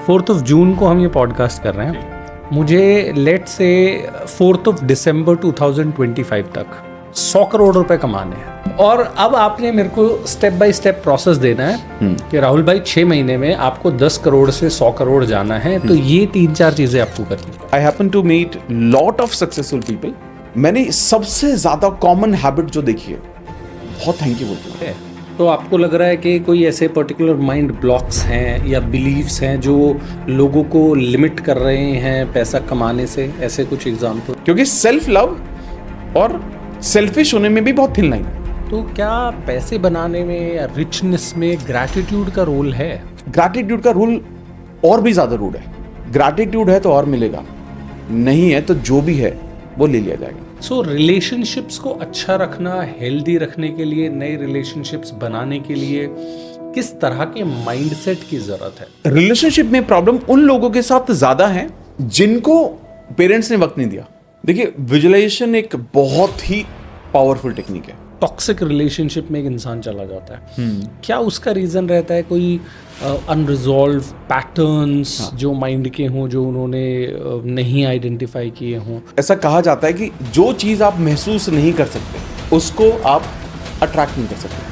4 जून को हम ये पॉडकास्ट कर रहे हैं। मुझे लेट से 4 दिसंबर 2025 तक 100 करोड़ रुपए कमाने हैं और अब आपने मेरे को स्टेप बाय स्टेप प्रोसेस देना है कि राहुल भाई 6 महीने में आपको 10 करोड़ से 100 करोड़ जाना है, तो ये 3-4 चीजें आपको करनी है। I happen to meet lot of successful people. मैंने सबसे ज्यादा कॉमन हैबिट जो देखी है, बहुत थैंक यू बोलते हैं। तो आपको लग रहा है कि कोई ऐसे पर्टिकुलर माइंड ब्लॉक्स हैं या बिलीव्स हैं जो लोगों को लिमिट कर रहे हैं पैसा कमाने से, ऐसे कुछ एग्जाम्पल? क्योंकि सेल्फ लव और सेल्फिश होने में भी बहुत थिन लाइन है। तो क्या पैसे बनाने में या रिचनेस में ग्रैटिट्यूड का रोल है? ग्रैटिट्यूड का रोल और भी ज्यादा रूड है। ग्रैटिट्यूड है तो और मिलेगा, नहीं है तो जो भी है वो ले लिया जाएगा। सो रिलेशनशिप्स को अच्छा रखना, हेल्दी रखने के लिए, नए रिलेशनशिप्स बनाने के लिए किस तरह के माइंडसेट की जरूरत है? रिलेशनशिप में प्रॉब्लम उन लोगों के साथ ज्यादा है जिनको पेरेंट्स ने वक्त नहीं दिया। देखिए, विजुअलाइजेशन एक बहुत ही पावरफुल टेक्निक है। टॉक्सिक रिलेशनशिप में एक इंसान चला जाता है, क्या उसका रीजन रहता है? कोई अनरिजॉल्व पैटर्न्स जो माइंड के हों, जो उन्होंने नहीं आइडेंटिफाई किए हों? ऐसा कहा जाता है कि जो चीज आप महसूस नहीं कर सकते उसको आप अट्रैक्ट नहीं कर सकते।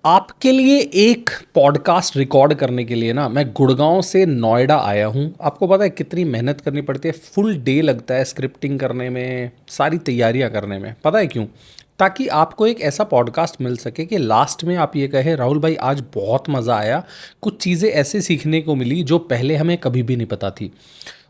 आपके लिए एक पॉडकास्ट रिकॉर्ड करने के लिए ना मैं गुड़गांव से नोएडा आया हूँ। आपको पता है कितनी मेहनत करनी पड़ती है? फुल डे लगता है स्क्रिप्टिंग करने में, सारी तैयारियाँ करने में। पता है क्यों? ताकि आपको एक ऐसा पॉडकास्ट मिल सके कि लास्ट में आप ये कहें, राहुल भाई आज बहुत मज़ा आया, कुछ चीज़ें ऐसे सीखने को मिली जो पहले हमें कभी भी नहीं पता थी।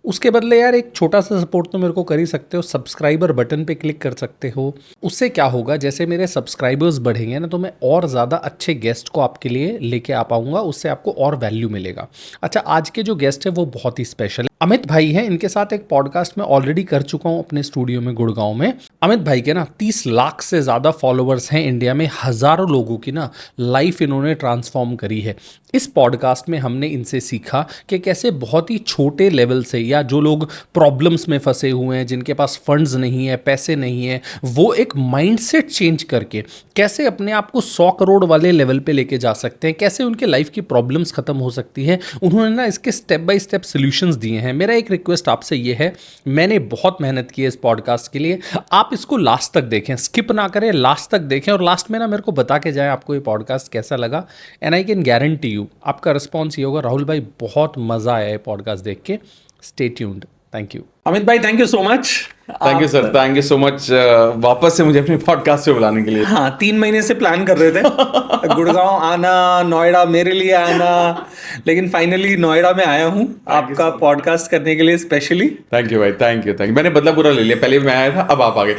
उसके बदले यार एक छोटा सा सपोर्ट तो मेरे को कर ही सकते हो, सब्सक्राइबर बटन पे क्लिक कर सकते हो। उससे क्या होगा, जैसे मेरे सब्सक्राइबर्स बढ़ेंगे ना, तो मैं और ज़्यादा अच्छे गेस्ट को आपके लिए लेके आ पाऊंगा, उससे आपको और वैल्यू मिलेगा। अच्छा, आज के जो गेस्ट है वो बहुत ही स्पेशल है। अमित भाई हैं, इनके साथ एक पॉडकास्ट मैं ऑलरेडी कर चुका हूं अपने स्टूडियो में गुड़गांव में। अमित भाई के ना 30 लाख से ज़्यादा फॉलोअर्स हैं इंडिया में, हज़ारों लोगों की ना लाइफ इन्होंने ट्रांसफॉर्म करी है। इस पॉडकास्ट में हमने इनसे सीखा कि कैसे बहुत ही छोटे लेवल से, या जो लोग प्रॉब्लम्स में फंसे हुए हैं, जिनके पास फंड्स नहीं है, पैसे नहीं है, वो एक माइंडसेट चेंज करके कैसे अपने आप को 100 करोड़ वाले लेवल पे लेके जा सकते हैं, कैसे उनके लाइफ की प्रॉब्लम्स खत्म हो सकती हैं। उन्होंने ना इसके स्टेप बाय स्टेप सॉल्यूशंस दिए हैं। मेरा एक रिक्वेस्ट आपसे ये है, मैंने बहुत मेहनत की है इस पॉडकास्ट के लिए, आप इसको लास्ट तक देखें, स्किप ना करें, लास्ट तक देखें और लास्ट में ना मेरे को बता के जाएं आपको ये पॉडकास्ट कैसा लगा। And I can guarantee you आपका रिस्पॉन्स ये होगा, राहुल भाई बहुत मज़ा आया है पॉडकास्ट देख के। Stay tuned. Thank you Amit भाई, thank you so much. Thank you sir, thank you so much वापस से मुझे अपने पॉडकास्ट पे बुलाने के लिए। हाँ, 3 महीने से प्लान कर रहे थे गुड़गांव आना, नोएडा मेरे लिए आना, लेकिन फाइनली नोएडा में आया हूँ आपका पॉडकास्ट करने के लिए स्पेशली। थैंक यू भाई, थैंक यू। मैं बदला पूरा ले लिया, पहले मैं आया था, अब आप आ गए।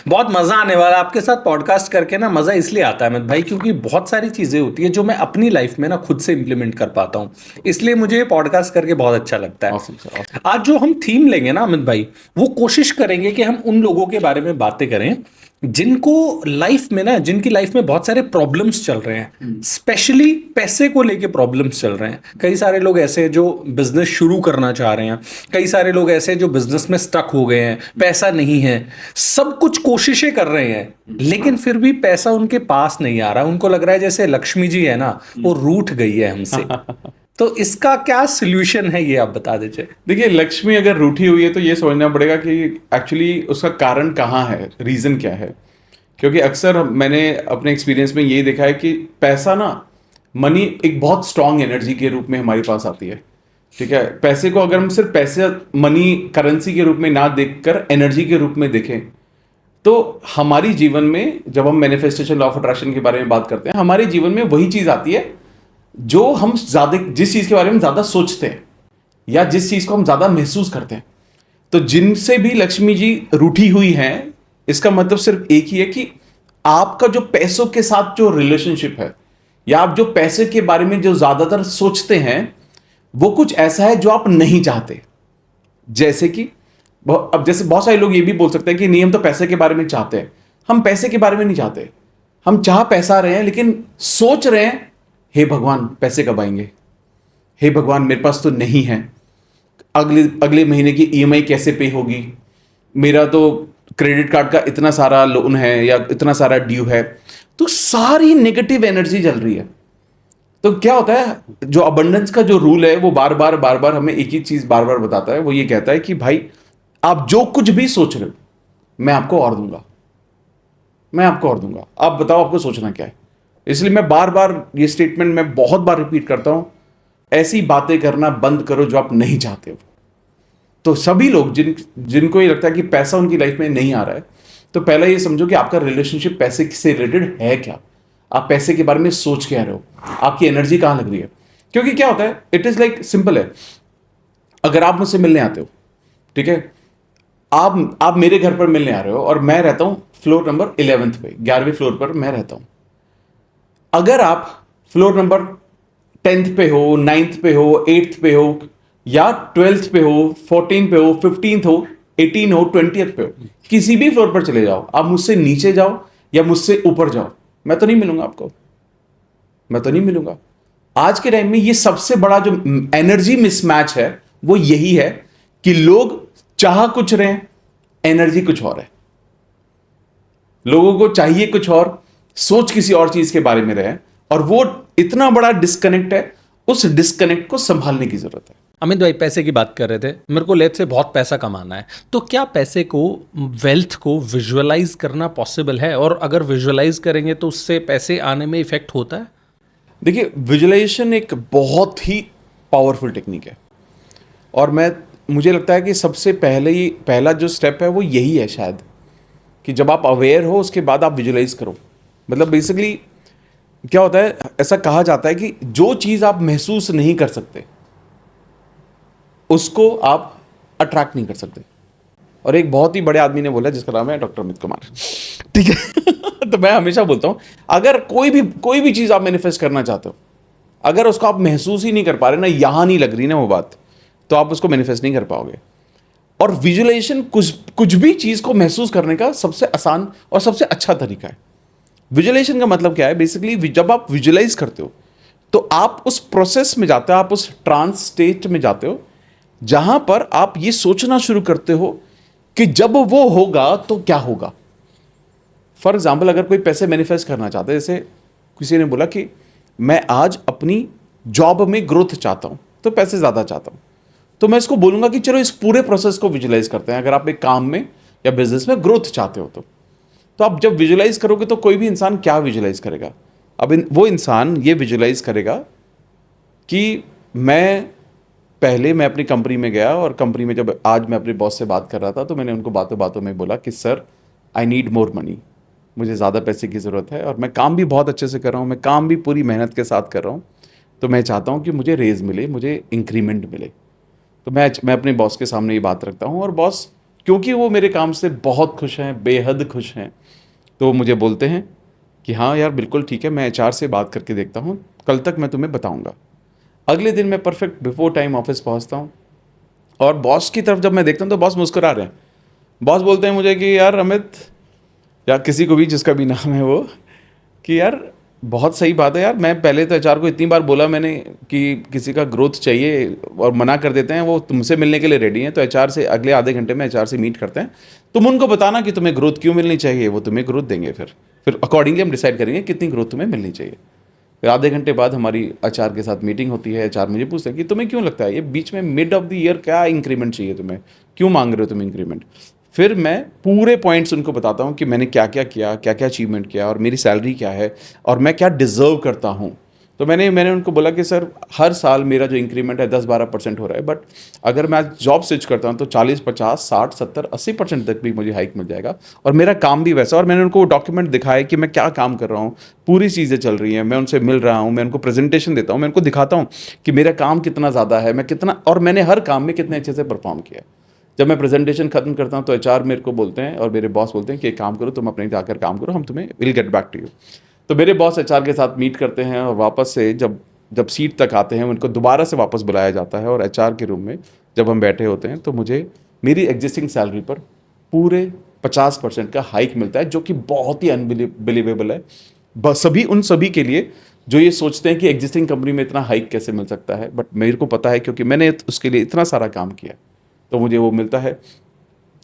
बहुत मजा आने वाला आपके साथ पॉडकास्ट करके ना। मजा इसलिए आता है अमित भाई क्योंकि बहुत सारी चीजें होती है जो मैं अपनी लाइफ में ना खुद से इंप्लीमेंट कर पाता हूँ, इसलिए मुझे पॉडकास्ट करके बहुत अच्छा लगता है। awesome, sir, awesome. आज जो हम थीम लेंगे ना अमित भाई, वो कोशिश करेंगे कि हम उन लोगों के बारे में बातें करें जिनको लाइफ में ना, जिनकी लाइफ में बहुत सारे प्रॉब्लम्स चल रहे हैं, स्पेशली पैसे को लेके प्रॉब्लम्स चल रहे हैं। कई सारे लोग ऐसे हैं जो बिजनेस शुरू करना चाह रहे हैं, कई सारे लोग ऐसे हैं जो बिजनेस में स्टक हो गए हैं, पैसा नहीं है, सब कुछ कोशिशें कर रहे हैं लेकिन फिर भी पैसा उनके पास नहीं आ रहा। उनको लग रहा है जैसे लक्ष्मी जी है ना, वो रूठ गई है हमसे। तो इसका क्या सॉल्यूशन है, ये आप बता दीजिए। देखिए, लक्ष्मी अगर रूठी हुई है तो ये समझना पड़ेगा कि एक्चुअली उसका कारण कहाँ है, रीजन क्या है। क्योंकि अक्सर मैंने अपने एक्सपीरियंस में ये देखा है कि पैसा ना, मनी एक बहुत स्ट्रांग एनर्जी के रूप में हमारे पास आती है। ठीक है, पैसे को अगर हम सिर्फ पैसे, मनी, करेंसी के रूप में ना देखकर एनर्जी के रूप में देखें, तो हमारी जीवन में, जब हम मैनिफेस्टेशन लॉ ऑफ अट्रैक्शन के बारे में बात करते हैं, हमारे जीवन में वही चीज आती है जो हम ज्यादा, जिस चीज के बारे में ज्यादा सोचते हैं या जिस चीज को हम ज्यादा महसूस करते हैं। तो जिनसे भी लक्ष्मी जी रूठी हुई हैं, इसका मतलब सिर्फ एक ही है कि आपका जो पैसों के साथ जो रिलेशनशिप है, या आप जो पैसे के बारे में जो ज्यादातर सोचते हैं, वो कुछ ऐसा है जो आप नहीं चाहते। जैसे कि अब जैसे बहुत सारे लोग ये भी बोल सकते हैं कि नहीं, हम तो पैसे के बारे में चाहते हैं। हम पैसे के बारे में नहीं चाहते, हम चाह पैसा रहे हैं लेकिन सोच रहे हैं, हे भगवान पैसे कब आएंगे, हे भगवान मेरे पास तो नहीं है, अगले महीने की ईएमआई कैसे पे होगी, मेरा तो क्रेडिट कार्ड का इतना सारा लोन है या इतना सारा ड्यू है। तो सारी नेगेटिव एनर्जी चल रही है। तो क्या होता है, जो अबंडेंस का जो रूल है वो बार बार हमें एक ही चीज बार बार बताता है। वो ये कहता है कि भाई आप जो कुछ भी सोच रहे हो मैं आपको और दूंगा, मैं आपको और दूंगा, आप बताओ आपको सोचना क्या है। इसलिए मैं बार बार ये स्टेटमेंट मैं बहुत बार रिपीट करता हूं, ऐसी बातें करना बंद करो जो आप नहीं चाहते हो। तो सभी लोग जिनको ये लगता है कि पैसा उनकी लाइफ में नहीं आ रहा है, तो पहले ये समझो कि आपका रिलेशनशिप पैसे से रिलेटेड है क्या। आप पैसे के बारे में सोच क्या रहे हो, आपकी एनर्जी कहां लग रही है। क्योंकि क्या होता है, इट इज लाइक सिंपल है। अगर आप मुझसे मिलने आते हो, ठीक है, आप मेरे घर पर मिलने आ रहे हो और मैं रहता हूं फ्लोर नंबर 11th पे, 11वें फ्लोर पर मैं रहता हूं। अगर आप फ्लोर नंबर 10th पे हो, 9th पे हो, 8th पे हो, या 12th पे हो, 14 पे हो, 15th हो, 18 हो, 20th पे हो, किसी भी फ्लोर पर चले जाओ, आप मुझसे नीचे जाओ या मुझसे ऊपर जाओ, मैं तो नहीं मिलूंगा आपको, मैं तो नहीं मिलूंगा। आज के टाइम में ये सबसे बड़ा जो एनर्जी मिसमैच है वो यही है कि लोग चाह कुछ रहे हैं, एनर्जी कुछ और है। लोगों को चाहिए कुछ और, सोच किसी और चीज के बारे में रहे, और वो इतना बड़ा डिस्कनेक्ट है। उस डिस्कनेक्ट को संभालने की जरूरत है। अमित भाई पैसे की बात कर रहे थे, मेरे को लेट से बहुत पैसा कमाना है, तो क्या पैसे को, वेल्थ को विजुअलाइज करना पॉसिबल है? और अगर विजुअलाइज करेंगे तो उससे पैसे आने में इफेक्ट होता है? देखिए, विजुअलाइजेशन एक बहुत ही पावरफुल टेक्निक है, और मुझे लगता है कि सबसे पहला जो स्टेप है वो यही है शायद, कि जब आप अवेयर हो उसके बाद आप विजुअलाइज करो। मतलब बेसिकली क्या होता है, ऐसा कहा जाता है कि जो चीज आप महसूस नहीं कर सकते उसको आप अट्रैक्ट नहीं कर सकते। और एक बहुत ही बड़े आदमी ने बोला जिसका नाम है डॉक्टर अमित कुमार, ठीक है। तो मैं हमेशा बोलता हूं, अगर कोई भी चीज आप मैनिफेस्ट करना चाहते हो, अगर उसको आप महसूस ही नहीं कर पा रहे ना, यहां नहीं लग रही ना वो बात, तो आप उसको मैनिफेस्ट नहीं कर पाओगे। और विजुअलाइजेशन कुछ भी चीज को महसूस करने का सबसे आसान और सबसे अच्छा तरीका है। विजुअलाइजेशन का मतलब क्या है, बेसिकली जब आप विजुअलाइज करते हो तो आप उस प्रोसेस में जाते हो, आप उस ट्रांस स्टेट में जाते हो जहां पर आप ये सोचना शुरू करते हो कि जब वो होगा तो क्या होगा। फॉर एग्जाम्पल, अगर कोई पैसे मैनिफेस्ट करना चाहता है, जैसे किसी ने बोला कि मैं आज अपनी जॉब में ग्रोथ चाहता हूं, तो पैसे ज्यादा चाहता हूं, तो मैं इसको बोलूंगा कि चलो इस पूरे प्रोसेस को विजुअलाइज करते हैं। अगर आप एक काम में या बिजनेस में ग्रोथ चाहते हो तो आप जब विजुअलाइज करोगे तो कोई भी इंसान क्या विजुअलाइज करेगा, वो इंसान ये विजुअलाइज करेगा कि मैं अपनी कंपनी में गया, और कंपनी में जब आज मैं अपने बॉस से बात कर रहा था तो मैंने उनको बातों बातों में बोला कि sir, I need more money, मुझे ज़्यादा पैसे की ज़रूरत है, और मैं काम भी बहुत अच्छे से कर रहा हूँ, मैं काम भी पूरी मेहनत के साथ कर रहा हूँ, तो मैं चाहता हूँ कि मुझे रेज मिले, मुझे इंक्रीमेंट मिले। तो मैं अपने बॉस के सामने ये बात रखता हूँ, और बॉस क्योंकि वो मेरे काम से बहुत खुश हैं, बेहद खुश हैं, तो वो मुझे बोलते हैं कि हाँ यार बिल्कुल ठीक है, मैं एचआर से बात करके देखता हूँ, कल तक मैं तुम्हें बताऊँगा। अगले दिन मैं परफेक्ट बिफोर टाइम ऑफिस पहुँचता हूँ, और बॉस की तरफ जब मैं देखता हूँ तो बॉस मुस्कुरा रहे हैं। बॉस बोलते हैं मुझे कि यार अमित, या किसी को भी जिसका भी नाम है वो, कि यार बहुत सही बात है यार, मैं पहले तो एचआर को इतनी बार बोला मैंने कि किसी का ग्रोथ चाहिए और मना कर देते हैं, वो तुमसे मिलने के लिए रेडी हैं, तो एचआर से अगले आधे घंटे में एचआर से मीट करते हैं, तुम उनको बताना कि तुम्हें ग्रोथ क्यों मिलनी चाहिए, वो तुम्हें ग्रोथ देंगे, फिर अकॉर्डिंगली हम डिसाइड करेंगे कितनी ग्रोथ तुम्हें मिलनी चाहिए। फिर आधे घंटे बाद हमारी एचआर के साथ मीटिंग होती है। एचआर मुझे पूछते हैं कि तुम्हें क्यों लगता है ये बीच में मिड ऑफ द ईयर क्या इंक्रीमेंट चाहिए तुम्हें, क्यों मांग रहे हो तुम इंक्रीमेंट। फिर मैं पूरे पॉइंट्स उनको बताता हूँ कि मैंने क्या क्या किया, क्या क्या अचीवमेंट किया, और मेरी सैलरी क्या है, और मैं क्या डिज़र्व करता हूँ। तो मैंने उनको बोला कि सर, हर साल मेरा जो इंक्रीमेंट है 10-12% हो रहा है, बट अगर मैं आज जॉब स्विच करता हूँ तो 40-50-60-70-80% तक भी मुझे हाइक मिल जाएगा, और मेरा काम भी वैसा। और मैंने उनको डॉक्यूमेंट दिखाया कि मैं क्या काम कर रहा हूँ, पूरी चीज़ें चल रही हैं, मैं उनसे मिल रहा हूँ, मैं उनको प्रेजेंटेशन देता हूँ, मैं उनको दिखाता हूँ कि मेरा काम कितना ज़्यादा है, मैं कितना, और मैंने हर काम में कितने अच्छे से परफॉर्म किया। जब मैं प्रेजेंटेशन खत्म करता हूँ तो एचआर मेरे को बोलते हैं, और मेरे बॉस बोलते हैं कि एक काम करो, तुम अपने जाकर काम करो, हम तुम्हें will get back to you. तो मेरे बॉस एचआर के साथ मीट करते हैं, और वापस से जब सीट तक आते हैं उनको दोबारा से वापस बुलाया जाता है, और एचआर के रूम में जब हम बैठे होते हैं तो मुझे मेरी एग्जिस्टिंग सैलरी पर पूरे 50% का हाइक मिलता है, जो कि बहुत ही अनबिलीवेबल है उन सभी के लिए जो ये सोचते हैं कि एग्जिस्टिंग कंपनी में इतना हाइक कैसे मिल सकता है। बट मेरे को पता है, क्योंकि मैंने उसके लिए इतना सारा काम किया, तो मुझे वो मिलता है।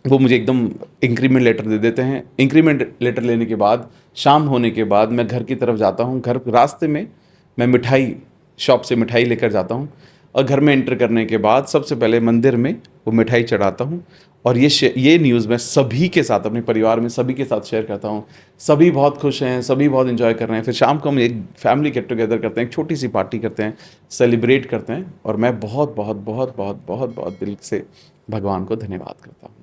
वो मुझे एकदम इंक्रीमेंट लेटर दे देते हैं। इंक्रीमेंट लेटर लेने के बाद शाम होने के बाद मैं घर की तरफ जाता हूँ। घर रास्ते में मैं मिठाई शॉप से मिठाई लेकर जाता हूँ और घर में एंटर करने के बाद सबसे पहले मंदिर में वो मिठाई चढ़ाता हूँ और ये न्यूज़ मैं सभी के साथ, अपने परिवार में सभी के साथ शेयर करता हूँ। सभी बहुत खुश हैं, सभी बहुत एंजॉय कर रहे हैं। फिर शाम को हम एक फैमिली गेट टुगेदर करते हैं, एक छोटी सी पार्टी करते हैं, सेलिब्रेट करते हैं और मैं बहुत बहुत बहुत बहुत बहुत बहुत दिल से भगवान को धन्यवाद करता हूँ।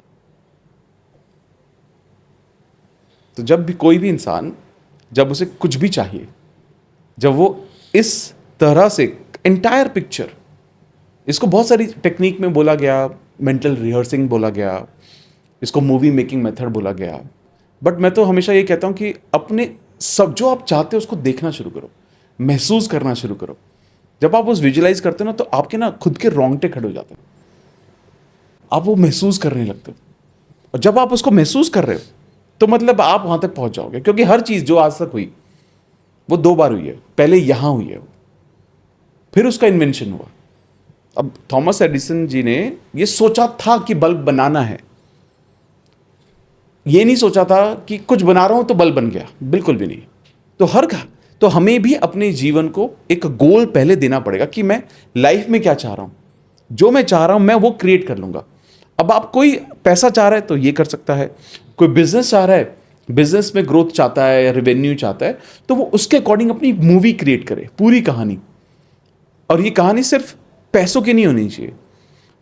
तो जब भी कोई भी इंसान, जब उसे कुछ भी चाहिए, जब वो इस तरह से एंटायर पिक्चर, इसको बहुत सारी टेक्निक में बोला गया, मेंटल रिहर्सिंग बोला गया, इसको मूवी मेकिंग मेथड बोला गया, बट मैं तो हमेशा ये कहता हूँ कि अपने सब जो आप चाहते हो उसको देखना शुरू करो, महसूस करना शुरू करो। जब आप उस विजुलाइज करते हो ना, तो आपके ना खुद के रोंगटे खड़े हो जाते हैं, आप वो महसूस करने लगते हो। और जब आप उसको महसूस कर रहे हो तो मतलब आप वहां तक पहुंच जाओगे, क्योंकि हर चीज जो आज तक हुई वो 2 बार हुई है। पहले यहां हुई है, फिर उसका इन्वेंशन हुआ। अब थॉमस एडिसन जी ने ये सोचा था कि बल्ब बनाना है, ये नहीं सोचा था कि कुछ बना रहा हूं तो बल्ब बन गया, बिल्कुल भी नहीं। तो हमें भी अपने जीवन को एक गोल पहले देना पड़ेगा कि मैं लाइफ में क्या चाह रहा हूं, जो मैं चाह रहा हूं मैं वो क्रिएट कर लूंगा। अब आप कोई पैसा चाह रहा है तो ये कर सकता है, कोई बिजनेस चाह रहा है, बिजनेस में ग्रोथ चाहता है या रेवेन्यू चाहता है, तो वो उसके अकॉर्डिंग अपनी मूवी क्रिएट करे, पूरी कहानी। और ये कहानी सिर्फ पैसों की नहीं होनी चाहिए,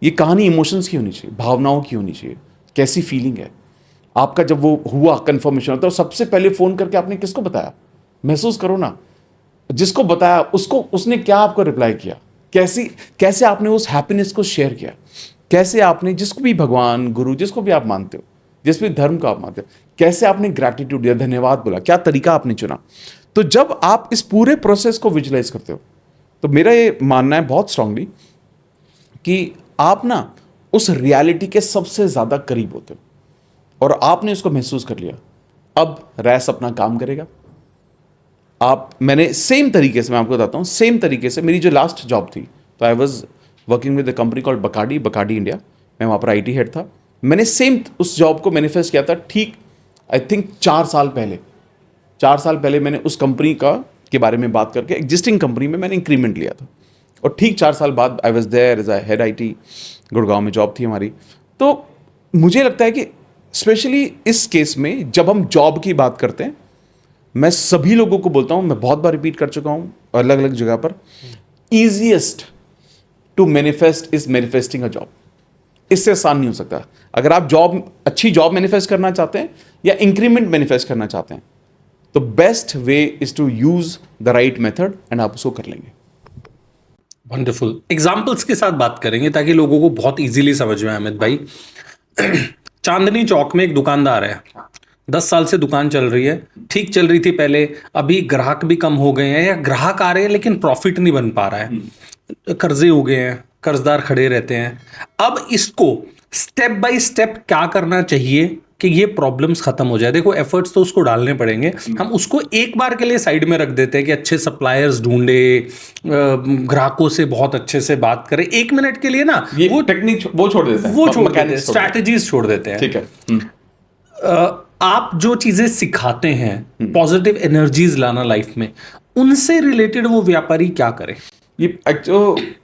ये कहानी इमोशंस की होनी चाहिए, भावनाओं की होनी चाहिए। कैसी फीलिंग है आपका जब वो हुआ, कंफर्मेशन होता है, तो सबसे पहले फोन करके आपने किसको बताया, महसूस करो ना। जिसको बताया उसको, उसने क्या आपको रिप्लाई किया, कैसे आपने उस हैप्पीनेस को शेयर किया, कैसे आपने जिसको भी भगवान, गुरु, जिसको भी आप मानते हो, जिस भी धर्म को आप मानते हो, कैसे आपने ग्रैटिट्यूड दिया, धन्यवाद बोला, क्या तरीका आपने चुना। तो जब आप इस पूरे प्रोसेस को विजुलाइज करते हो, तो मेरा ये मानना है बहुत स्ट्रांगली कि आप ना उस रियलिटी के सबसे ज्यादा करीब होते हो और आपने उसको महसूस कर लिया। अब रैस अपना काम करेगा। मैंने सेम तरीके से, मैं आपको बताता हूँ, सेम तरीके से मेरी जो लास्ट जॉब थी, तो I was working with the company called Bacardi India. मैं वहाँ पर IT हेड था। मैंने सेम उस जॉब को मैनिफेस्ट किया था, ठीक आई थिंक 4 साल पहले। 4 साल पहले मैंने उस कंपनी के बारे में बात करके एग्जिस्टिंग कंपनी में मैंने इंक्रीमेंट लिया था और ठीक 4 साल बाद I was there as head IT, Gurgaon में जॉब थी हमारी। तो मुझे लगता है कि स्पेशली इस केस में जब हम जॉब की बात करते हैं, मैं सभी लोगों को बोलता हूं, मैं बहुत बार रिपीट कर चुका हूं अलग अलग जगह पर, easiest to manifest is manifesting a job. इससे आसान नहीं हो सकता। अगर आप अच्छी जॉब मैनिफेस्ट करना चाहते हैं या इंक्रीमेंट मैनिफेस्ट करना चाहते हैं, तो best way is to use the right method and आप उसको कर लेंगे। वंडरफुल। एग्जाम्पल्स के साथ बात करेंगे ताकि लोगों को बहुत इजीली समझ में आए। अमित भाई, चांदनी चौक में एक दुकानदार है, 10 साल से दुकान चल रही है, ठीक चल रही थी पहले, अभी ग्राहक भी कम हो गए हैं या ग्राहक आ रहे हैं लेकिन प्रॉफिट नहीं बन पा रहा है, कर्जे हो गए हैं, कर्जदार खड़े रहते हैं। अब इसको स्टेप बाय स्टेप क्या करना चाहिए कि ये प्रॉब्लम्स खत्म हो जाए? देखो, एफर्ट्स तो उसको डालने पड़ेंगे। हम उसको एक बार के लिए साइड में रख देते हैं कि अच्छे सप्लायर्स ढूंढे, ग्राहकों से बहुत अच्छे से बात करें, 1 मिनट के लिए ना ये वो टेक्निक वो छोड़ देते हैं, स्ट्रैटेजीज छोड़ देते हैं। ठीक है। आप जो चीजें सिखाते हैं, पॉजिटिव एनर्जीज लाना लाइफ में, उनसे रिलेटेड वो व्यापारी क्या करे? ये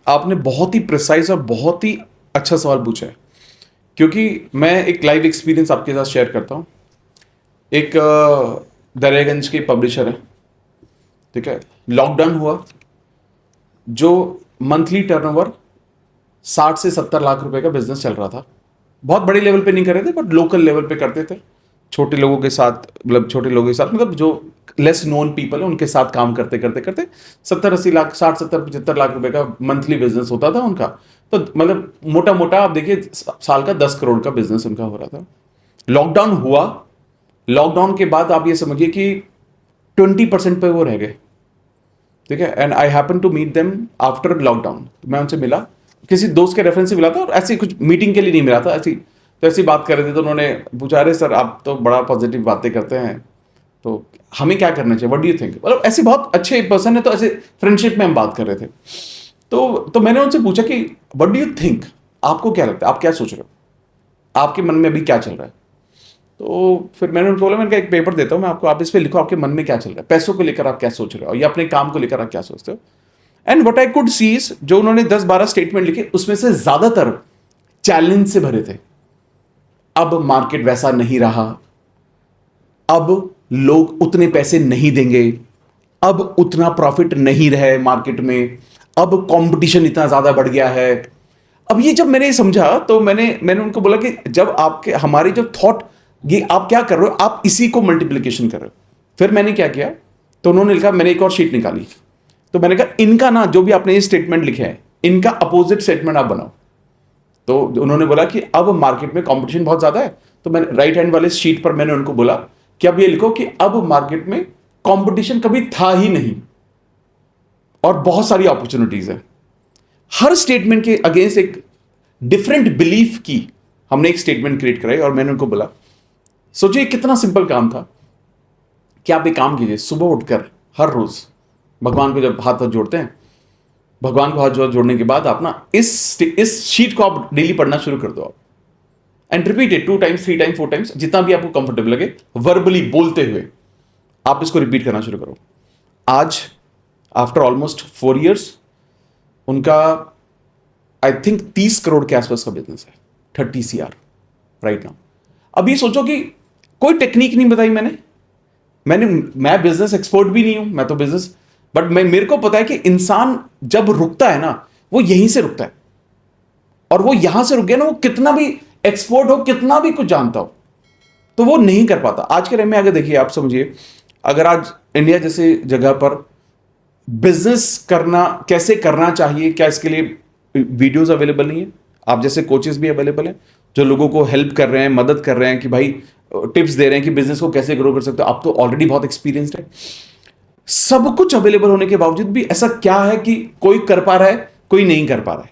आपने बहुत ही प्रिसाइज और बहुत ही अच्छा सवाल पूछा है, क्योंकि मैं एक लाइव एक्सपीरियंस आपके साथ शेयर करता हूँ। एक दरियागंज के पब्लिशर है, ठीक है, लॉकडाउन हुआ, जो मंथली टर्नओवर 60 से 70 लाख रुपए का बिजनेस चल रहा था। बहुत बड़े लेवल पे नहीं कर रहे थे, बट लोकल लेवल पे करते थे, छोटे लोगों के साथ, मतलब जो लेस नोन पीपल है उनके साथ काम करते करते करते 70-80 लाख, 60-70-75 लाख रुपए का मंथली बिजनेस होता था उनका। तो मतलब मोटा मोटा आप देखिए, साल का 10 करोड़ का बिजनेस उनका हो रहा था। लॉकडाउन हुआ, लॉकडाउन के बाद आप ये समझिए कि 20% पे वो रह गए, ठीक है। And I happen to meet them after lockdown. मैं उनसे मिला, किसी दोस्त के रेफरेंस से मिला था, और ऐसी कुछ मीटिंग के लिए नहीं मिला था, ऐसी बात कर रहे थे। तो उन्होंने पूछा, अरे सर आप तो बड़ा पॉजिटिव बातें करते हैं, तो हमें क्या करना चाहिए, व्हाट डू यू थिंक। मतलब ऐसे बहुत अच्छे पर्सन है, तो ऐसे फ्रेंडशिप में हम बात कर रहे थे। तो मैंने उनसे पूछा कि व्हाट डू यू थिंक, आपको क्या लगता है, आप क्या सोच रहे हो, आपके मन में अभी क्या चल रहा है। तो फिर मैंने उनको बोला, मैंने कहा एक पेपर देता हूँ मैं आपको, आप इस पर लिखो आपके मन में क्या चल रहा है, पैसों को लेकर आप क्या सोच रहे हो या अपने काम को लेकर आप क्या सोचते हो। And what I could see is, जो उन्होंने 10-12 स्टेटमेंट लिखे उसमें से ज्यादातर चैलेंज से भरे थे। अब मार्केट वैसा नहीं रहा, अब लोग उतने पैसे नहीं देंगे, अब उतना प्रॉफिट नहीं रहे मार्केट में, अब कंपटीशन इतना ज्यादा बढ़ गया है। अब ये जब मैंने समझा तो मैंने उनको बोला कि जब आपके हमारी जो थॉट, ये आप क्या कर रहे हो, आप इसी को मल्टीप्लिकेशन कर रहे हो। फिर मैंने क्या किया, तो उन्होंने लिखा, मैंने एक और शीट निकाली, तो मैंने कहा इनका ना जो भी आपने ये स्टेटमेंट लिखे हैं इनका अपोजिट स्टेटमेंट आप बनाओ। तो उन्होंने बोला कि अब मार्केट में कंपटीशन बहुत ज्यादा है, तो मैंने राइट हैंड वाले शीट पर मैंने उनको बोला कि अब ये लिखो कि अब मार्केट में कंपटीशन कभी था ही नहीं और बहुत सारी अपॉर्चुनिटीज है। हर स्टेटमेंट के अगेंस्ट एक डिफरेंट बिलीफ की हमने एक स्टेटमेंट क्रिएट कराई और मैंने उनको बोला, सोचिए कितना सिंपल काम था कि आप एक काम कीजिए, सुबह उठकर हर रोज भगवान को जब हाथ जोड़ते हैं, भगवान को हाथ जोड़ने के बाद आप ना इस शीट को आप डेली पढ़ना शुरू कर दो आप, and repeat it 2 times 3 times 4 times, जितना भी आपको कंफर्टेबल लगे, वर्बली बोलते हुए आप इसको रिपीट करना शुरू करो। आज आफ्टर ऑलमोस्ट 4 years उनका आई थिंक 30 करोड़ के आसपास का बिजनेस है, 30 CR राइट नाउ। अब ये सोचो कि कोई टेक्निक नहीं बताई मैं बिजनेस एक्सपर्ट भी नहीं हूं, मैं तो बिजनेस, बट मेरे को पता है कि इंसान जब रुकता है ना वो यहीं से रुकता है, और वो यहां से रुक गया ना, वो कितना भी एक्सपर्ट हो, कितना भी कुछ जानता हो, तो वो नहीं कर पाता। आज के टाइम में अगर देखिए, आप समझिए, अगर आज इंडिया जैसे जगह पर बिजनेस करना कैसे करना चाहिए, क्या इसके लिए वीडियोस अवेलेबल नहीं है? आप जैसे कोचेस भी अवेलेबल हैं जो लोगों को हेल्प कर रहे हैं, मदद कर रहे हैं कि भाई टिप्स दे रहे हैं कि बिजनेस को कैसे ग्रो कर सकते हो। आप तो ऑलरेडी बहुत एक्सपीरियंस्ड है। सब कुछ अवेलेबल होने के बावजूद भी ऐसा क्या है कि कोई कर पा रहा है, कोई नहीं कर पा रहा है?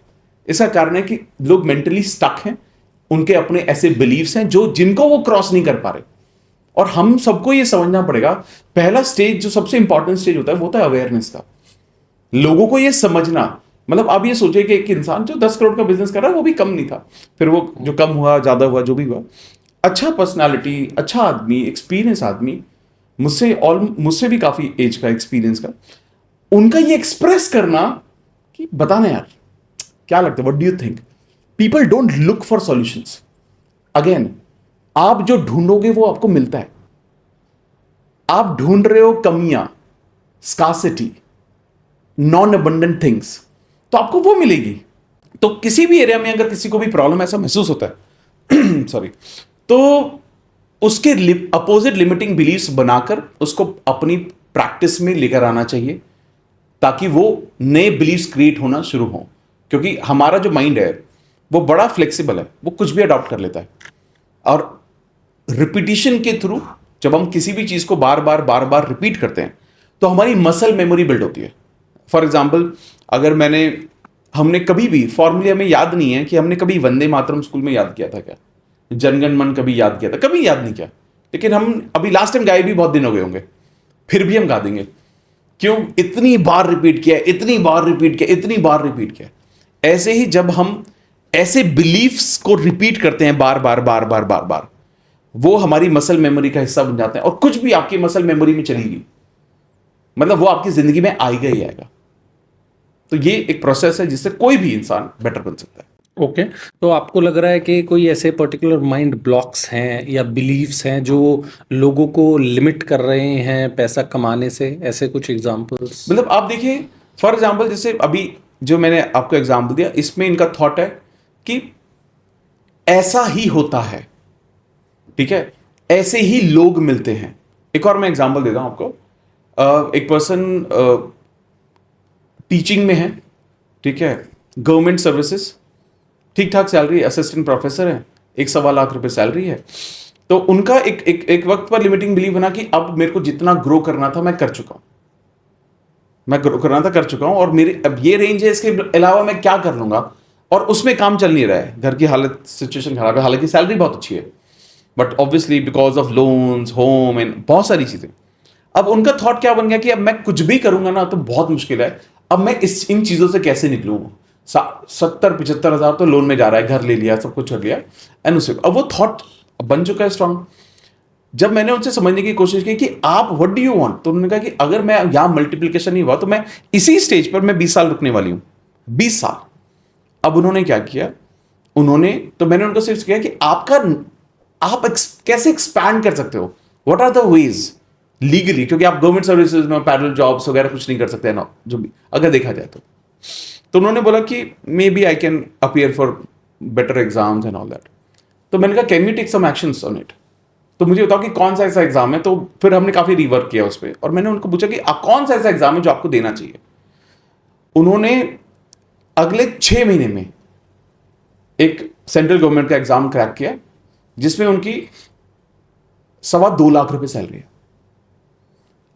इसका कारण है कि लोग मेंटली स्टक हैं, उनके अपने ऐसे बिलीव्स हैं जो जिनको वो क्रॉस नहीं कर पा रहे। और हम सबको ये समझना पड़ेगा, पहला स्टेज जो सबसे इंपॉर्टेंट स्टेज होता है वो होता है अवेयरनेस का। लोगों को ये समझना, मतलब आप ये सोचिए कि एक इंसान जो 10 करोड़ का बिजनेस कर रहा है वो भी कम नहीं था, फिर वो जो कम हुआ, ज्यादा हुआ, जो भी हुआ, अच्छा पर्सनालिटी, अच्छा आदमी, एक्सपीरियंस आदमी, मुझसे भी काफी एज का, एक्सपीरियंस का, उनका ये एक्सप्रेस करना कि बताना यार क्या लगता है, what do you think? People don't look for solutions. Again, आप जो ढूंढोगे वो आपको मिलता है। आप ढूंढ रहे हो कमियां, स्कार्सिटी, नॉन अबंडेंट थिंग्स, तो आपको वो मिलेगी। तो किसी भी एरिया में अगर किसी को भी प्रॉब्लम ऐसा महसूस होता है सॉरी, तो उसके अपोजिट लिमिटिंग बिलीफ्स बनाकर उसको अपनी प्रैक्टिस में लेकर आना चाहिए, ताकि वो नए बिलीफ्स क्रिएट होना शुरू हो। क्योंकि हमारा जो माइंड है वो बड़ा फ्लेक्सिबल है, वो कुछ भी अडॉप्ट कर लेता है। और रिपीटिशन के थ्रू जब हम किसी भी चीज को बार बार रिपीट करते हैं तो हमारी मसल मेमोरी बिल्ड होती है। फॉर एग्जाम्पल, अगर हमने कभी भी फॉर्मूले हमें याद नहीं है कि हमने कभी वंदे मातरम स्कूल में याद किया था क्या, जनगण मन कभी याद किया था, कभी याद नहीं किया, लेकिन हम अभी लास्ट टाइम गाए भी बहुत दिन हो गए होंगे, फिर भी हम गा देंगे। क्यों? इतनी बार रिपीट किया, इतनी बार रिपीट किया, इतनी बार रिपीट किया। ऐसे ही जब हम ऐसे बिलीफ्स को रिपीट करते हैं बार बार, वो हमारी मसल मेमोरी का हिस्सा बन जाते हैं, और कुछ भी आपकी मसल मेमोरी में चलेगी, मतलब वो आपकी जिंदगी में आएगा ही आएगा। तो ये एक प्रोसेस है जिससे कोई भी इंसान बेटर बन सकता है। ओके, तो आपको लग रहा है कि कोई ऐसे पर्टिकुलर माइंड ब्लॉक्स हैं या बिलीव्स हैं जो लोगों को लिमिट कर रहे हैं पैसा कमाने से? ऐसे कुछ एग्जांपल्स? मतलब आप देखिए, फॉर एग्जांपल जैसे अभी जो मैंने आपको एग्जांपल दिया, इसमें इनका थॉट है कि ऐसा ही होता है, ठीक है, ऐसे ही लोग मिलते हैं। एक और मैं एग्जांपल देता हूं आपको। एक पर्सन टीचिंग में है, ठीक है, गवर्नमेंट सर्विसेज, ठीक ठाक सैलरी, असिस्टेंट प्रोफेसर है, 1.25 लाख रुपए सैलरी है। तो उनका एक वक्त पर लिमिटिंग बिलीव बना कि अब मेरे को जितना ग्रो करना था मैं कर चुका हूं, कर चुका हूं, और मेरी अब ये रेंज है, इसके अलावा मैं क्या कर लूंगा, और उसमें काम चल नहीं रहा है, घर की हालत, सिचुएशन खराब है, हालांकि सैलरी बहुत अच्छी है, but obviously because of loans, home and बहुत सारी चीजें। अब उनका थॉट क्या बन गया कि अब मैं कुछ भी करूंगा ना तो बहुत मुश्किल है, अब मैं इन चीजों से कैसे निकलूं? 70-75 हजार तो लोन में जा रहा है, घर ले लिया, सब कुछ कर लिया, एंड उसे अब वो थॉट बन चुका है स्ट्रांग। जब मैंने उनसे समझने की कोशिश की कि आप व्हाट डू यू वांट, तो उन्होंने कहा कि अगर मैं यहां मल्टीप्लिकेशन नहीं हुआ तो मैं इसी स्टेज पर मैं 20 साल रुकने वाली हूं, 20 साल। अब उन्होंने क्या किया, उन्होंने, तो मैंने उनको सिर्फ किया कि कैसे एक्सपैंड कर सकते हो, what are the ways legally, क्योंकि आप गवर्नमेंट सर्विसेज में पैरेलल जॉब्स वगैरह कुछ नहीं कर सकते ना, जो भी अगर देखा जाए तो उन्होंने बोला कि maybe I can appear for better exams and all that. तो मैंने कहा can we take some actions on it, तो मुझे बताओ कि कौन सा ऐसा एग्जाम है। तो फिर हमने काफी रिवर्क किया उस पर, और मैंने उनको पूछा कि कौन सा ऐसा एग्जाम है जो आपको देना चाहिए। उन्होंने अगले 6 महीने में एक सेंट्रल गवर्नमेंट का एग्जाम क्रैक किया जिसमें उनकी 2.25 लाख रुपए सैलरी है।